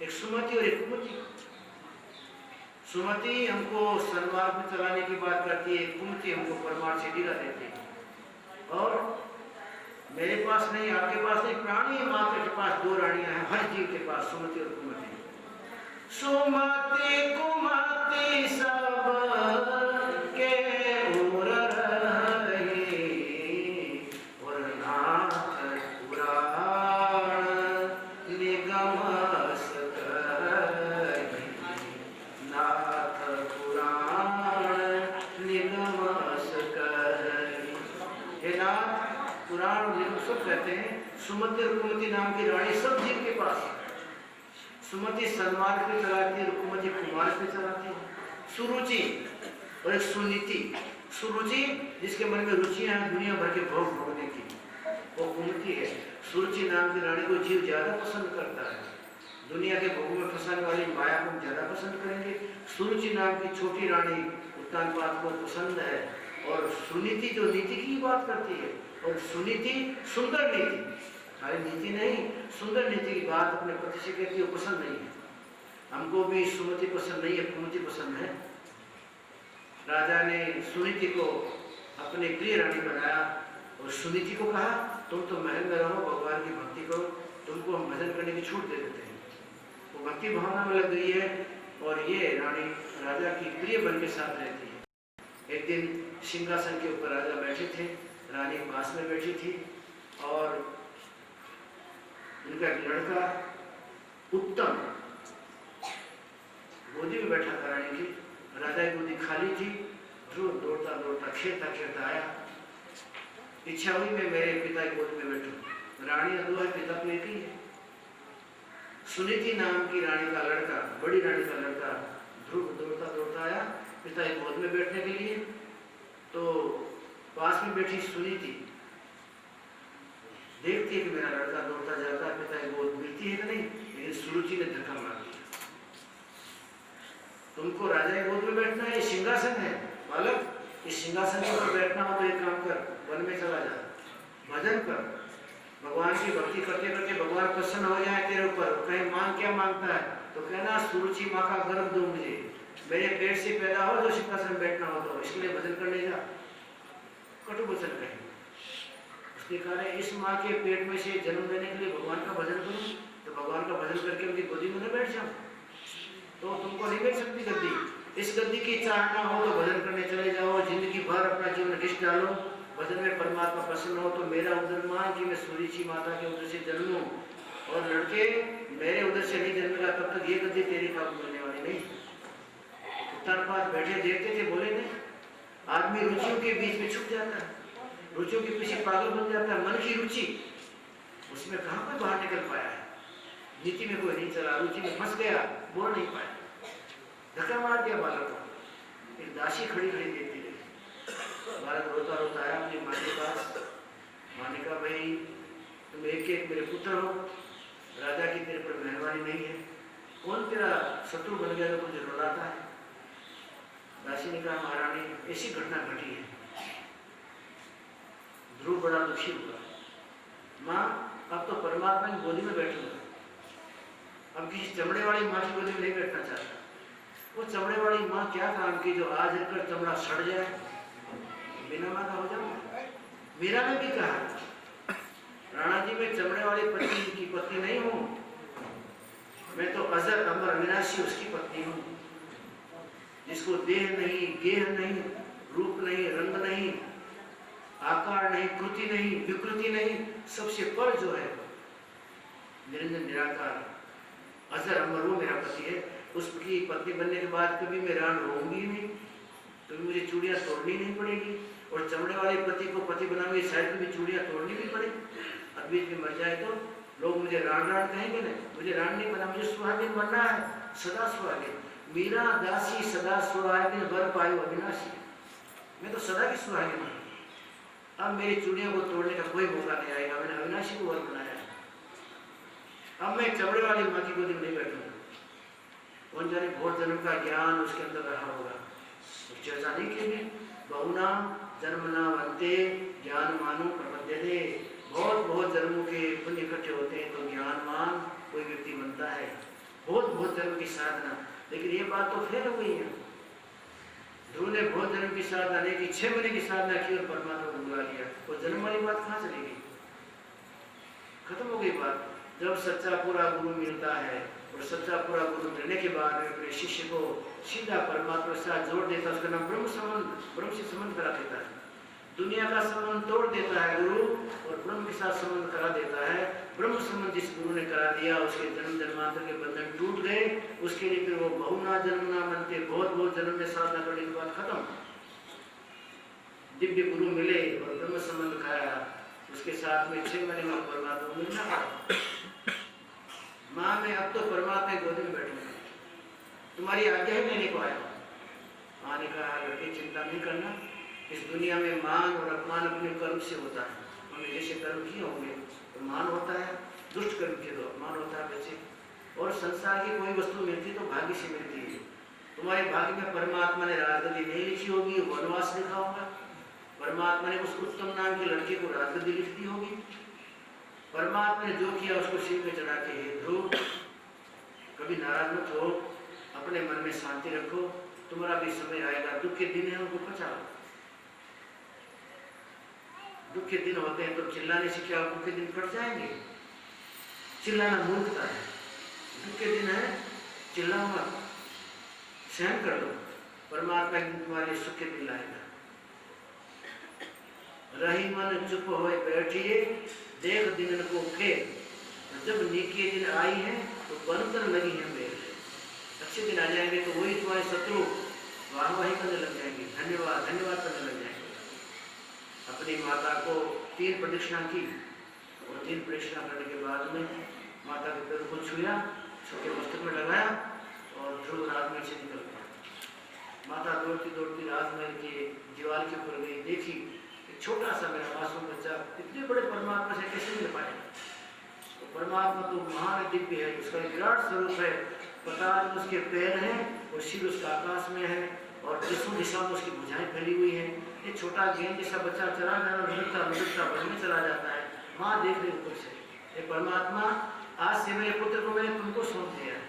एक सुमति और एक कुमति। सुमति हमको सन्मार्ग में चलाने की बात करती है, कुमति हमको परमार्थ से गिरा देती है। और मेरे पास नहीं, आपके पास नहीं, प्राणी मात्र के पास दो रानियां हैं, हर जीव के पास, सुमति और कुमति। सुमति कुमति सब के उर रही, और नाथ पुराण निगम सकहि, नाथ पुराण निगम सकहि। हे नाथ, पुराण और निगम सब कहते हैं। सुमति और कुमति नाम की रानी सब जीव के पास। सुमति सन्मार्ग पे चलाती है, कुमति कुमार्ग पे चलाती है। सुरुचि और एक सुनीति। सुरुचि जिसके मन में रुचियां हैं दुनिया भर के भोग भोगने की, वो कुमति है। सुरुचि नाम की रानी को जीव ज्यादा पसंद करता है। दुनिया के भोगों में फंसाने वाली माया को ज्यादा पसंद करेंगे। सुरुचि नाम की छोटी रानी उत्तानपाद को पसंद है। और सुनीति जो नीति की बात करती है, और सुनीति सुंदर नीति, खाली नीति नहीं, सुंदर नीति की बात अपने पति से कहती है, पसंद नहीं है। हमको भी सुमति पसंद नहीं है, कुमति पसंद है। राजा ने सुनीति को अपने प्रिय रानी बनाया और सुनीति को कहा तुम तो महल में रहो, भगवान की भक्ति करो, तुमको हम भजन करने की छूट दे देते हैं। वो भक्ति भावना में लग गई है और ये रानी राजा की प्रिय बन के साथ रहती है। एक दिन सिंहासन के ऊपर राजा बैठे थे, रानी पास में बैठी थी और उनका एक लड़का उत्तम गोदी में बैठा था रानी की। राजा की गोदी खाली थी। ध्रुव दौड़ता दौड़ता खेलता खेलता आया। इच्छा हुई मैं मेरे पिता की गोद में बैठूं। रानी दो है, पिता तो एक ही है। सुनीति नाम की रानी का लड़का, बड़ी रानी का लड़का ध्रुव दौड़ता दौड़ता आया पिता की गोद में बैठने के लिए। तो पास में बैठी सुनीति देखती है कि मेरा लड़का दौड़ता जाता है, पिता की गोद मिलती है कि नहीं, लेकिन सुरुचि ने धक्का मार दिया। तुमको राजा की गोद में बैठना है, ये सिंहासन है बालक, इस सिंहासन पर बैठना हो तो एक काम कर, वन में चला जा, भजन कर, भगवान की भक्ति करते करते भगवान प्रसन्न हो जाए तेरे ऊपर। कहीं मांग क्या मांगता है तो कहना सुरुचि माँ का गर्भ दो मुझे, मेरे पेट से पैदा हो जो सिंहासन बैठना हो तो इसके लिए भजन करने जा। कटु वचन कहे। उसने कहा इस माँ के पेट में से जन्म लेने के लिए भगवान का भजन करूं तो भगवान का भजन करके उनकी गोदी में न बैठ जाऊं तो तुमको नहीं मिल सकती गद्दी। इस गद्दी की चाहना हो तो भजन करने चले जाओ, जिंदगी भर अपना जीवन घिस डालो, भजन में परमात्मा प्रसन्न हो तो मेरा उदर मान कि मैं सुरुचि माता के उदर से जन्मूं और लड़के मेरे उधर से नहीं जन्मेगा तब तक ये गद्दी तेरी काम मिलने वाली नहीं। उत्तर पास बैठे देखते थे, बोले नहीं, आदमी रुचियों के बीच में छुप जाता है, रुचियों के पीछे पागल बन जाता है। मन की रुचि उसमें कहाँ पर बाहर निकल पाया है, नीति में कोई नहीं चला, रुचि में फंस गया, बोल नहीं पाया, धक्का मार दिया बालक को। एक दासी खड़ी खड़ी देखती रही। बालक रोता रोता आया अपनी माँ के पास। माँ ने कहा, भाई तुम एक एक मेरे पुत्र हो, राजा की तेरे पर मेहरबानी नहीं है, कौन तेरा शत्रु बन गया तो मुझे रुलाता है। दासी ने कहा, महारानी ऐसी घटना घटी है। ध्रुव बड़ा दुखी हुआ। माँ अब तो परमात्मा की गोदी में बैठूंगा, अब किसी चमड़े वाली माँ की गोदी में नहीं बैठना चाहता। वो चमड़े वाली माँ क्या काम की जो आज रखकर चमड़ा सड़ जाए, बिना माँ का हो जाऊंगा। मीरा ने भी कहा, राणा जी मैं चमड़े वाली पत्नी की पत्नी नहीं हूँ, मैं तो अजर अमर अविनाशी उसकी पत्नी हूँ, जिसको देह नहीं, गेह नहीं, रूप नहीं, रंग नहीं, आकार नहीं, कृति नहीं, विकृति नहीं, सबसे पर जो है निरंजन निराकार अजर अमर, वो मेरा पति है। उसकी पत्नी बनने के बाद कभी मैं रान रहूंगी नहीं, कभी मुझे चूड़ियां तोड़नी नहीं पड़ेगी, और चमड़े वाले पति को पति बनाऊंगी, शायद कभी चूड़ियां तोड़नी भी पड़े, अभी में मर जाए तो लोग मुझे रान रान कहेंगे ना। मुझे रान नहीं बना, मुझे सुहागिन बनना है, सदा सुहागिन। मीरा दासी सदा सुहागिन वर पायो अविनाशी, मैं तो सदा की सुहागिन हूँ। अब मेरी चूड़ियों को तोड़ने का कोई मौका नहीं आएगा, मैंने अविनाशी को वर बनाया। अब मैं चमड़े वाली माँ की गोदी में नहीं बैठूंगा। कौन जाने बहुत जन्म का ज्ञान उसके अंदर रहा होगा, चर्चा नहीं की। बहुना जन्मना बनते ज्ञान मानो प्रपद्यते, बहुत बहुत जन्मों के पुण्य इकट्ठे होते हैं तो ज्ञानमान कोई व्यक्ति बनता है, बहुत बहुत जन्म की साधना। लेकिन ये बात तो फेल हो गई है। ध्रुव ने बहुत जन्म की साधना नहीं की, 6 महीने की साधना की और परमात्मा को बुला लिया, वो जन्म वाली बात कहाँ चलेगी, खत्म हो गई बात। जब सच्चा पूरा गुरु मिलता है और सच्चा पूरा गुरु मिलने के बाद में अपने शिष्य को सीधा परमात्मा के साथ जोड़ देता है, उसका नाम ब्रह्म संबंध, ब्रह्म से संबंध करा देता है। दुनिया का संबंध तोड़ देता है गुरु और ब्रह्म के साथ संबंध करा देता है। ब्रह्म संबंध जिस गुरु ने करा दिया उसके जन्म जन्मांतर के बंधन टूट गए। उसके लिए फिर वो बहुना जन्मना बनते, बहुत बहुत जन्म में साधना करने के बाद खत्म। दिव्य गुरु मिले और ब्रह्म संबंध खाया, उसके साथ में 6 महीने में परमात्मा मिलना पड़ा। माँ मैं अब तो परमात्मा की गोदी में बैठूंगा, तुम्हारी आज्ञा ही लेने को आया। माँ ने कहा, लड़के चिंता नहीं करना, इस दुनिया में मान और अपमान अपने कर्म से होता है। हमने जैसे कर्म किए होंगे तो मान होता है, दुष्ट कर्म किए तो अपमान होता है बच्चे। और संसार की कोई वस्तु मिलती तो भाग्य से मिलती है। तुम्हारे भाग्य में परमात्मा ने राजगद्दी नहीं लिखी होगी, वनवास लिखा होगा। परमात्मा ने उस उत्तम नाम के लड़के को राजगद्दी लिख दी होगी। परमात्मा ने जो किया उसको सिर में चढ़ा के, हे ध्रुव कभी नाराज मत हो, अपने मन में शांति रखो, तुम्हारा भी समय आएगा। दुख के दिन है उनको बचाओ। दुख के दिन होते हैं तो चिल्लाने से क्या दुख के दिन कट जाएंगे? चिल्लाना मूर्खता है। दुख के दिन है, चिल्लाओ मत, सहन कर लो, परमात्मा एक दिन तुम्हारे सुख के दिन लाएगा। रही मन चुप होए बैठिए, देख दिन को फेर, जब नीके दिन आई है तो बनकर लगी है मेरे। अच्छे दिन आ जाएंगे तो वही तुम्हारे शत्रु वाहवाही करने लग जाएंगे, धन्यवाद धन्यवाद करने लग जाएंगे। अपनी माता को 3 प्रदक्षिणा की और 3 प्रदक्षिणा करने के बाद में माता के पैर को छुआ, छुके मस्तक में लगाया और ध्रुव राजमहल से निकल गया। माता दौड़ती दौड़ती राजमहल के दीवार के ऊपर गई, देखी छोटा सा मेरा मासूम बच्चा इतने बड़े परमात्मा से कैसे मिल पाएगा। तो परमात्मा तो महान दिव्य है, उसका विराट स्वरूप है, पताल उसके पैर हैं और सिर उसका आकाश में है और दसों दिशा में उसकी भुजाएं फैली हुई हैं। ये छोटा गेंद जैसा बच्चा चला गया, लुढ़कता बढ़ने चला जाता है। माँ देख रही ऊपर से, ये परमात्मा आज से मेरे पुत्र को मैंने तुमको सौंप दिया है,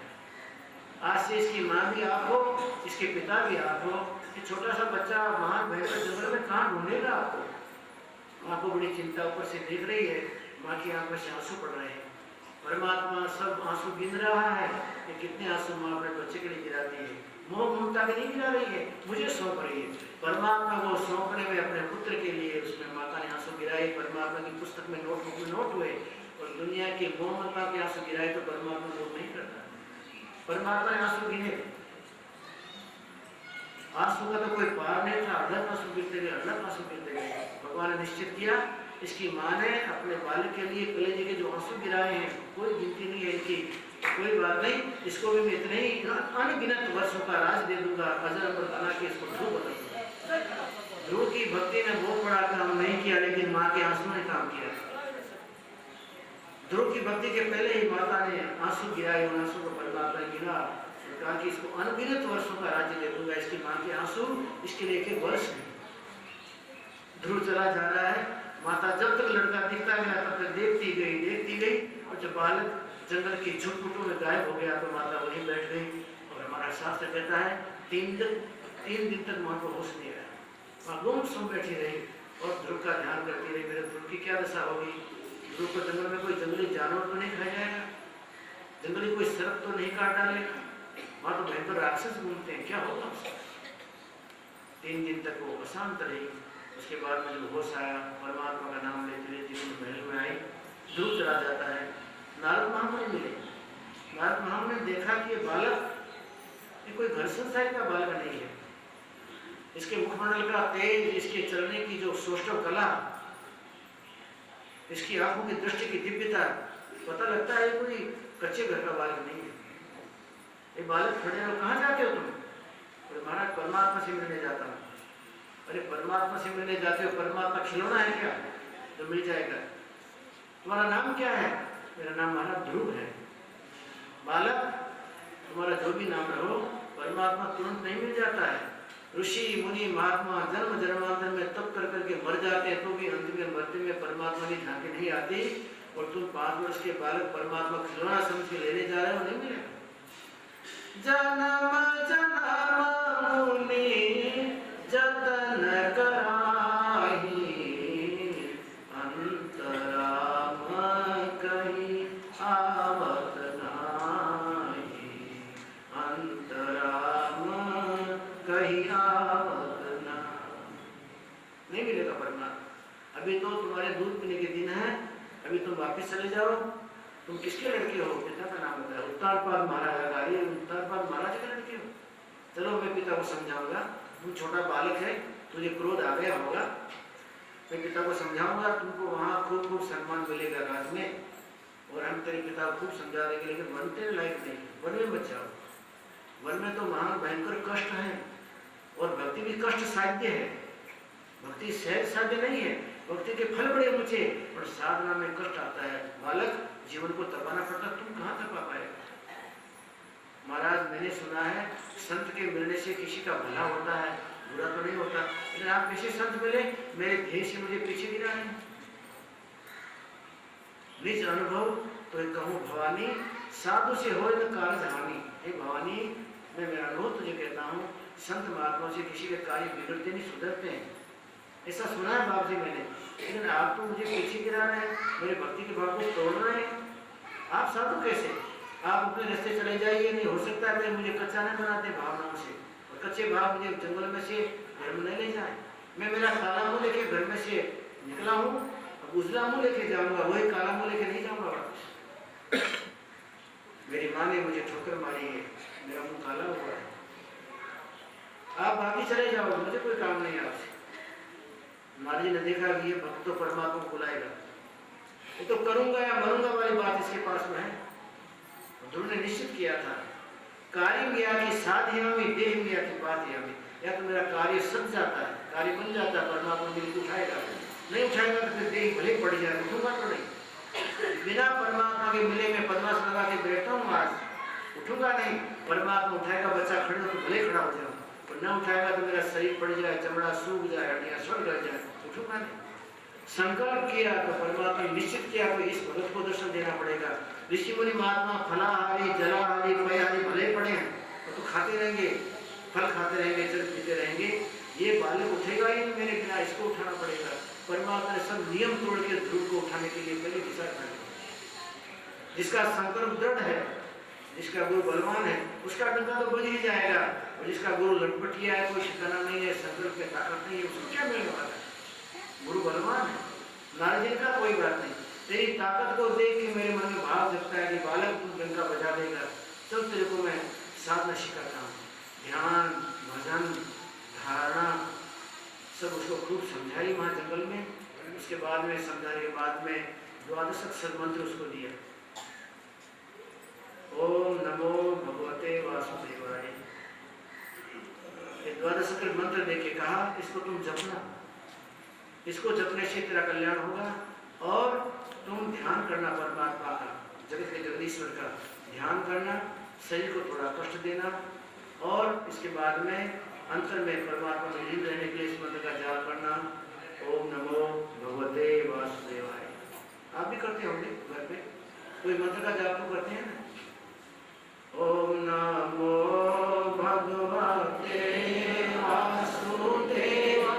आज से इसकी माँ भी आप हो, इसके पिता भी आप हो। ये छोटा सा बच्चा महान भयंकर जंगल में कहाँ ढूंढेगा आपको? माँ को बड़ी चिंता ऊपर से देख रही है, माँ की आंखों से आंसू पड़ रहे हैं। परमात्मा सब आंसू गिन रहा है कि कितने आंसू माँ अपने बच्चे के लिए गिराती है। मोह ममता के नहीं गिरा रही है, मुझे सौंप रही है। परमात्मा को सौंपने में अपने पुत्र के लिए उसमें माता ने आंसू गिराए। परमात्मा की पुस्तक में नोटबुक में नोट हुए और दुनिया के मोहम्मता के आंसू गिराए तो परमात्मा लोग नहीं करता। परमात्मा ने आंसू गिने, आंसू का तो कोई पार नहीं था, अढ़क आंसू गिरते गए, अढ़क आंसू गिरते गए। भगवान ने निश्चित किया इसकी माँ ने अपने बालक के लिए कलेजे के जो आंसू गिराए हैं कोई गिनती नहीं है इनकी, कोई बात नहीं, इसको भी मैं इतने ही अनगिनत वर्षों का राज दे दूंगा, अजर अमर बना के इसको ध्रुव बना दूंगा। ध्रुव की भक्ति ने बहुत बड़ा काम नहीं किया, लेकिन माँ के आंसू ने काम किया। ध्रुव की भक्ति के पहले ही माता ने आंसू गिराए, उन आंसू को परमात्मा ने गिरा, कहा कि इसको अनगिनत वर्षों का राज्य दे दूंगा। इसकी माँ के आंसू इसके लिए एक वर्ष नहीं। ध्रुव चला जा रहा है, माता जब तक लड़का दिखता गया तब तक देखती गई, और जब बालक जंगल की झुटपुटों में गायब हो गया तो माता वहीं बैठ गई। और हमारा शास्त्र कहता है 3 दिन तक माँ को होश नहीं आया, माँ गुमसुम बैठी रही और ध्रुव का ध्यान करती रही, मेरे ध्रुव की क्या दशा होगी। ध्रुव को जंगल में कोई जंगली जानवर तो नहीं खा जाएगा, जंगली कोई सर्प तो नहीं काट डालेगा, वहाँ तो भयंकर राक्षस घूमते हैं, क्या होगा उसका। 3 दिन तक वो अशांत रही। उसके बाद में जब होश आया, परमात्मा का नाम लेते हुए जीवन महल में आई, ध्रुव चला जाता है। नारद महामुनि मिले, नारद महामुनि ने देखा कि ये बालक ये कोई घर संसार का बालक नहीं है, इसके मुखमंडल का तेज, इसके चलने की जो सौष्ठव कला, इसकी आंखों की दृष्टि की दिव्यता, पता लगता है कोई कच्चे घर का बालक नहीं है। ये बालक खड़े हो, कहाँ जाते हो तुम? तो महाराज परमात्मा से मिलने जाता हूँ। अरे परमात्मा से मिलने जाते हो, परमात्मा खिलौना है क्या जो मिल जाएगा? तुम्हारा नाम क्या है? मेरा नाम महाराज ध्रुव है। बालक तुम्हारा जो भी नाम रहो, परमात्मा तुरंत नहीं मिल जाता है। ऋषि मुनि महात्मा जन्म जन्मांतर में तप कर करके मर जाते हैं, तो भी अंत में मरते में परमात्मा की झांकी नहीं आती। और तुम 5 वर्ष के बालक परमात्मा खिलौना समझ के लेने जा रहे हो, नहीं मिलेगा। जन्म जन्म मुनि जतन कराही, अंतराम कहीं आवत नाही, अंतराम कहीं आवत नाही। नहीं मिलेगा परमात्मा। अभी तो तुम्हारे दूध पीने के दिन है, अभी तुम वापस चले जाओ। तुम किसके लड़के हो? पिता का नाम बताया, उत्तानपाद महाराज। उत्तानपाद महाराज के लड़के हो? चलो मैं पिता को समझाऊंगा, तुम छोटा बालक है, तुझे क्रोध आ गया होगा, मैं पिता को समझाऊंगा, तुमको वहाँ खूब सम्मान मिलेगा राज में, और हम तेरे पिता को खूब समझा देंगे, लेकिन वन तेरे लायक नहीं, वन में मत जाओ। वन में तो महान भयंकर कष्ट है, और भक्ति भी कष्ट साध्य है। भक्ति सहज साध्य नहीं है, भक्ति के फल बड़े ऊंचे, और साधना में कष्ट आता है। बालक जीवन को तपाना पड़ता, तुम कहाँ तपा पाएगा? महाराज मैंने सुना है संत के मिलने से किसी का भला होता है, बुरा तो नहीं होता, लेकिन आप किसी संत मिले, मेरे ध्येय से मुझे पीछे गिरा है। निज अनुभव तो कहूँ भवानी, साधु से हो न कार्य हानि। हे भवानी, मैं मेरा अनुभव तुझे कहता हूँ, संत महात्मा से किसी के कार्य बिगड़ते नहीं, सुधरते हैं। ऐसा सुना है बाप जी मैंने, लेकिन आप तो मुझे पीछे गिरा रहे हैं, मेरे भक्ति के भाव को तोड़ रहे हैं। आप साधु कैसे? आप अपने रास्ते चले जाइए, नहीं हो सकता है मुझे कच्चा नहीं बनाते भावनाओं से, और कच्चे भाव मुझे जंगल में से घर में नहीं ले जाए। मैं मेरा काला मुँह लेके घर में से निकला हूँ, अब उजला मुँह लेके जाऊँगा, वही काला मुँह लेके नहीं जाऊँगा वापस। मेरी माँ ने मुझे ठोकर मारी है, मेरा मुँह काला हुआ है, आप बाकी चले जाओ, मुझे कोई काम नहीं है आपसे। महाराज जी ने देखा कि ये भक्त तो परमात्मा को बुलाएगा, ये तो करूंगा या मरूंगा वाली बात इसके पास में है। ध्रुव ने निश्चित किया था, कार्य मिया की साध्यामी देह मिया की बाध्यामी, या तो मेरा कार्य सज जाता है, कार्य बन जाता है, परमात्मा मुझे उठाएगा, नहीं उठाएगा तो फिर देह भले पड़ जाए, उठूंगा तो नहीं। बिना परमात्मा के मिले में पद्मासन लगा के बैठता हूँ, आज उठूंगा नहीं। परमात्मा उठाएगा, बच्चा खड़े हो तो भले खड़ा हो जाओ, और न उठाएगा तो मेरा शरीर पड़ जाए, चमड़ा सूख जाए, हड्डियां सड़ जाए, उठूंगा नहीं। संकल्प किया तो परमात्मा निश्चित किया तो इस भगत को दर्शन देना पड़ेगा। ऋषि मुनि महात्मा फलाहारी जलाहारी पयाहारी भले पड़े हैं, तो खाते रहेंगे, फल खाते रहेंगे, जल पीते रहेंगे, ये बालक उठेगा ही नहीं मेरे बिना, इसको उठाना पड़ेगा। परमात्मा ने सब नियम तोड़ के ध्रुव को उठाने के लिए पहले दिशा बनाई। जिसका संकल्प दृढ़ है, जिसका गुरु बलवान है, उसका डंका तो बज ही जाएगा, और जिसका गुरु लटपटिया है, कोई ठिकाना नहीं है, संकल्प में ताकत नहीं है, उसको क्या मिलने वाला है? गुरु बलवान है, नारद जी का कोई बात नहीं, तेरी ताकत को देख के मेरे मन में भाव जगता है कि बालक तू डंका बजा देगा। चल तेरे को मैं साधना सिखाता हूँ, ध्यान, भजन, धारणा सब उसको खूब समझाई वहाँ जंगल में। उसके बाद में समझाने के बाद में 12 अक्षर मंत्र उसको दिया। ओम नमो भगवते वासुदेवाय। ये 12 अक्षर मंत्र देके कहा इसको तुम जपना, इसको जपने से तेरा कल्याण होगा और तुम ध्यान करना परमात्मा का, जगत के जगदीश्वर का ध्यान करना, शरीर को थोड़ा कष्ट देना और इसके बाद में अंतर में परमात्मा में लीन रहने के लिए इस मंत्र का जाप करना। ओम नमो भगवते वासुदेवाय। आप भी करते होंगे घर पे, कोई मंत्र का जाप तो करते हैं ना। ओम नमो भगवते वासुदेवाय।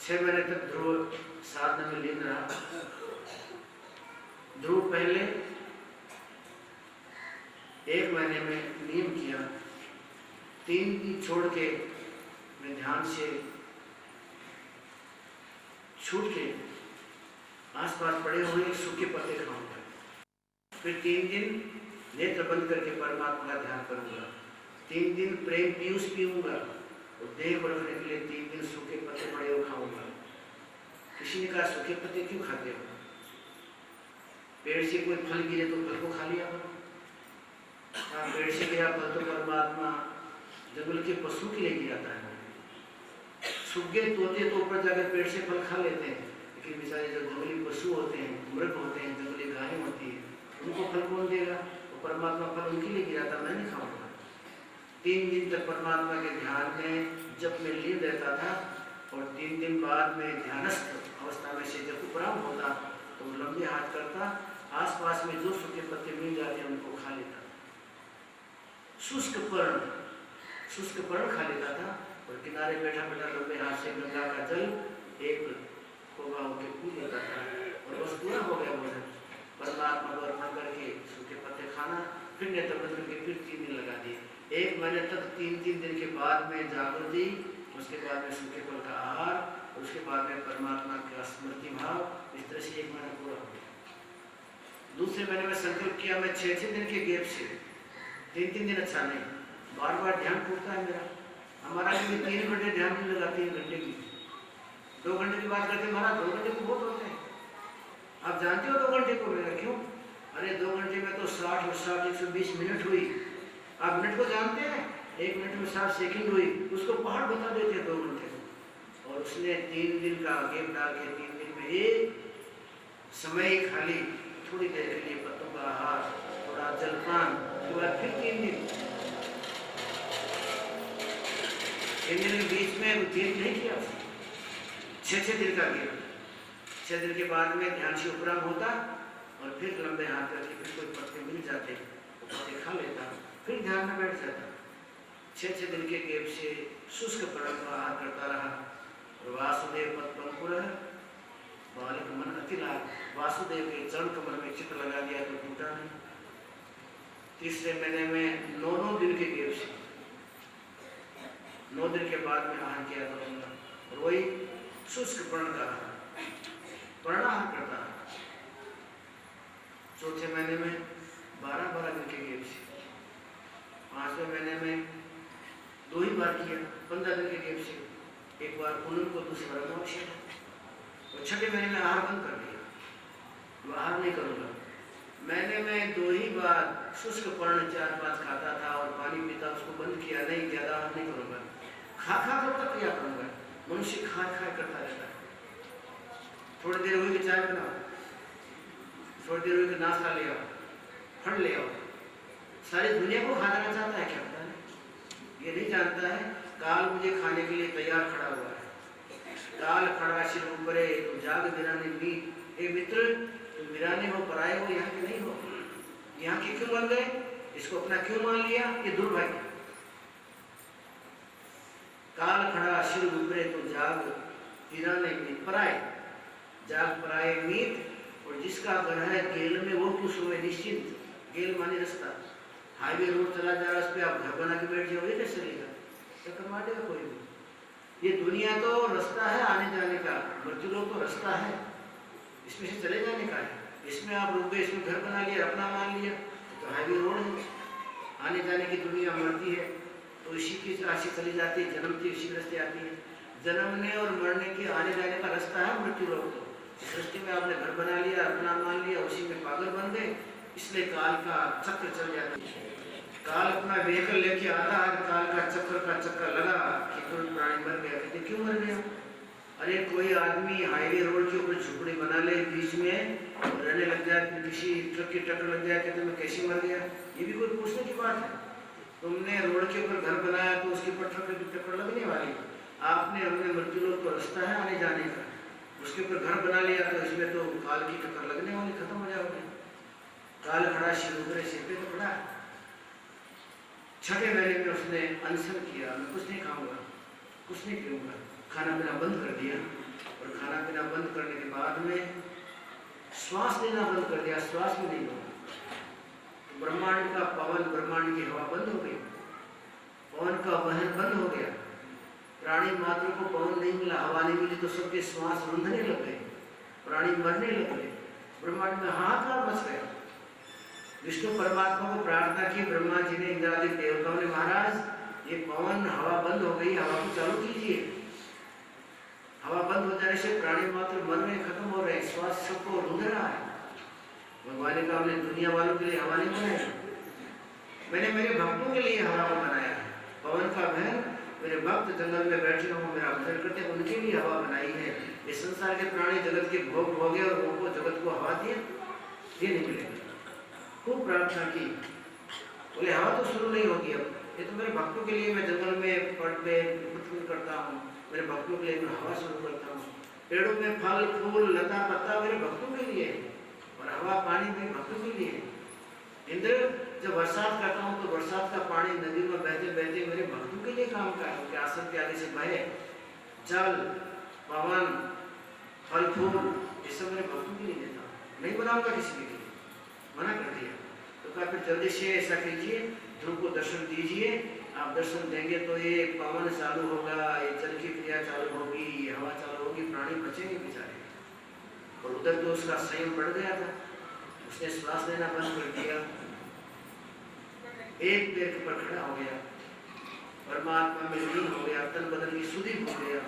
6 महीने तक ध्रुव साधना में लीन रहा। ध्रुव पहले 1 महीने में नियम किया, 3 दिन छोड़ के मैं ध्यान से छूट के आसपास पड़े हुए सूखे पत्ते खाऊंगा। फिर 3 दिन नेत्र बंद करके परमात्मा का ध्यान करूंगा। 3 दिन प्रेम पीयूष पीऊंगा और देह को रखने के लिए 3 दिन सूखे पत्ते पड़े हुए खाऊंगा। किसी ने कहा सूखे पत्ते क्यों खाते हो? पेड़ से कोई फल गिरे तो फल को खा लिया करो। पेड़ से गिरा फल तो परमात्मा जंगल के पशु के लिए गिराता है। सुग्गे तोते तो ऊपर जाकर पेड़ से फल खा लेते हैं, लेकिन बेचारे जो जंगली पशु होते हैं, मृग होते हैं, जंगली गायें होती है, उनको फल कौन देगा? तो परमात्मा फल उनके लिए गिराता, मैं नहीं खाऊंगा। 3 दिन तक परमात्मा के ध्यान में जब मैं लीन रहता था और 3 दिन बाद में ध्यानस्थ अवस्था में से जब उपराम होता तो लंबे हाथ करता, आसपास में जो सूखे पत्ते मिल जाते हैं उनको खा लेता। शुष्क पर्ण खा लेता था और किनारे बैठा बैठा लंबे हाथ से गंगा का जल एक खोगा होकर पी लेता था और बस पूरा हो गया भोजन। परमात्मा को अर्पण करके सूखे पत्ते खाना, फिर नेत्र बंद करके फिर 3 दिन लगा दिए। 1 महीने तक 3 दिन के बाद में जागृति, उसके बाद में सूखे फल का आहार और उसके बाद में परमात्मा का स्मृति भाव। इस तरह से 1 महीना पूरा हो गया। दूसरे महीने में संकल्प किया मैं 6 दिन के गैप से 3 दिन अच्छा नहीं, बार बार ध्यान टूटता है मेरा। हमारा 3 घंटे ध्यान नहीं लगा, 3 घंटे की 2 घंटे की बात करते हमारा 2 घंटे को बहुत होते हैं। आप जानते हो 2 घंटे को मेरा क्यों? अरे 2 घंटे में तो 60 और 60 120 मिनट हुई। आप मिनट को जानते हैं? 1 मिनट में 60 सेकंड हुई, उसको पहाड़ बता देते हैं 2 घंटे को। और उसने 3 दिन का गैप डाल के 3 दिन में एक समय खाली थोड़ी देर के लिए पत्तों का आहार, थोड़ा जलपान, उसके बाद फिर 3 दिन। 3 दिन के बीच में रुटीन नहीं किया, 6 दिन का गया। 6 दिन के बाद में ध्यान से उपराम होता और फिर लंबे हाथ करके फिर कोई पत्ते मिल जाते, पत्ते खा लेता, फिर ध्यान में बैठ जाता। 6 दिन के गैप से शुष्क पर्ण का आहार करता रहा और वासुदेव पद पंकुर बालिक मन अति लाभ, वासुदेव के चरण कमल में चित्र लगा दिया तो टूटा नहीं। तीसरे महीने में 9 दिन के गैप से 9 दिन के बाद में आहार किया करूंगा और वही शुष्क पर्ण का प्रणाम करता है। चौथे महीने में 12 दिन के गैप से, 5वें महीने में 2 ही बार किया 15 दिन के गैप से, एक बार पूनम को दूसरी बार अमावस्या और 6ठे महीने में आहार बंद कर दिया, आहार नहीं करूंगा। महीने में 2 ही बार शुष्क पर्ण 4-5 खाता था और पानी पीता, उसको बंद किया, नहीं ज्यादा आहार नहीं करूंगा। खा कब तक किया करूंगा? मनुष्य खा करता रहता है। थोड़ी देर हुई कि चाय बनाओ, थोड़ी देर हुई कि नाश्ता ले आओ, फल ले आओ। सारी दुनिया को खा जाना चाहता है क्या? पता नहीं, ये नहीं जानता है काल मुझे खाने के लिए तैयार खड़ा हुआ है। काल खड़ा सिर ऊपरे तो जाग बिराने नींद। ए मित्र, तुम बिराने हो, पराए हो, यहाँ के नहीं हो। यहाँ के क्यों बन गए? इसको अपना क्यों मान लिया? ये दुर्भाग्य। काल खड़ा सिर ऊपरे तो जाग बिराने नींद, पराए जाग पराए नींद। और जिसका घर है गेल में वो क्यों सोए निश्चिंत। गेल माने रास्ता, हाईवे रोड चला जा रहा है, उस पर आप घर बना के बैठ जाओ, ये कैसे चलेगा? चक्कर मार देगा कोई भी। ये दुनिया तो रास्ता है आने जाने का, मृत्यु लोग तो रास्ता है, इसमें से चले जाने का है। इसमें आप रुक गए, इसमें घर बना लिया, अपना मान लिया, तो हाईवे रोड है, आने जाने की दुनिया मरती है तो इसी की राशि चली जाती है, जन्मती इसी रास्ते आती है। जन्मने और मरने के आने जाने का रास्ता है मृत्यु लोग। तो इस रास्ते में आपने घर बना लिया, अपना मान लिया, उसी में पागल बन गए, इसलिए काल का चक्र चल जाता है। काल अपना व्हीकल लेके आता है, काल का चक्कर लगा कि कोई प्राणी मर गया। कहते क्यों मर गया? अरे कोई आदमी हाईवे रोड के ऊपर झुपड़ी बना ले, बीच में रहने लग जाए, किसी ट्रक की टक्कर लग जाए, कहते मैं कैसे मर गया? ये भी कोई पूछने की बात है? तुमने रोड के ऊपर घर बनाया तो उसके ऊपर ट्रक की टक्कर लगने वाली। आपने हमने मृत्यु लोग तो रास्ता है आने जाने का, उसके ऊपर घर बना लिया तो इसमें तो काल की टक्कर लगने वाली, खत्म हो जाओगे। काल खड़ा सिर ऊपरे, सिर पे तो खड़ा है। 6ठे महीने में उसने अनशन किया, मैं कुछ नहीं खाऊंगा। कुछ नहीं पीऊँगा। खाना पीना बंद कर दिया, और खाना पीना बंद करने के बाद में श्वास लेना बंद कर दिया, श्वास भी नहीं लूँगा। तो ब्रह्मांड का पवन, ब्रह्मांड की हवा बंद हो गई, पवन का वहन बंद हो गया। प्राणी मात्र को पवन नहीं मिला, हवा नहीं मिली, तो सबके श्वास रुंधने लग गए, प्राणी मरने लग गए, ब्रह्मांड में हाहाकार मच गया। विष्णु परमात्मा को प्रार्थना की ब्रह्मा जी ने, इंद्रादि देवताओं ने, महाराज ये पवन हवा बंद हो गई, हवा को चालू कीजिए। हवा बंद हो जाने से प्राणी मात्र मर रहे, खत्म हो रहे, श्वास सबको रुंध रहा है। भगवान ने कहा हमने दुनिया वालों के लिए हवा नहीं बनाया, मैंने मेरे भक्तों के लिए हवा को बनाया है। पवन का बहन, मेरे भक्त जंगल में बैठे हो, मेरा भजन करते हैं, उनके लिए हवा बनाई है। इस संसार के प्राणी जगत के भोग भोगे और उनको जगत को हवा दिए, ये नहीं मिलेगा। खूब प्रार्थना की, बोले हवा तो शुरू नहीं होगी अब, ये तो मेरे भक्तों के लिए मैं जंगल में पढ़ते करता हूँ, मेरे भक्तों के लिए मैं हवा शुरू करता हूँ। पेड़ों में फल फूल लता पत्ता मेरे भक्तों के लिए, और हवा पानी मेरे भक्तों के लिए। इंद्र जब बरसात करता हूँ तो बरसात का पानी नदी में बहते बहते मेरे भक्तों के लिए काम का है, उनके आसन के आगे से बहे। जल, पवन, फल फूल, ये सब मेरे भक्तों के लिए देता हूँ, नहीं बनाऊंगा किसी के लिए, मना कर दिया। तो कहा फिर जल्दी से ऐसा कीजिए, ध्रुव को दर्शन दीजिए, आप दर्शन देंगे तो ये पवन चालू होगा, ये जल की क्रिया चालू होगी, ये हवा चालू होगी, प्राणी बचेंगे बेचारे। और उधर तो उसका संयम बढ़ गया था, उसने श्वास लेना बंद कर दिया, एक पैर पर खड़ा हो गया, परमात्मा में लीन हो गया, तन बदन की सुधि भूल गया।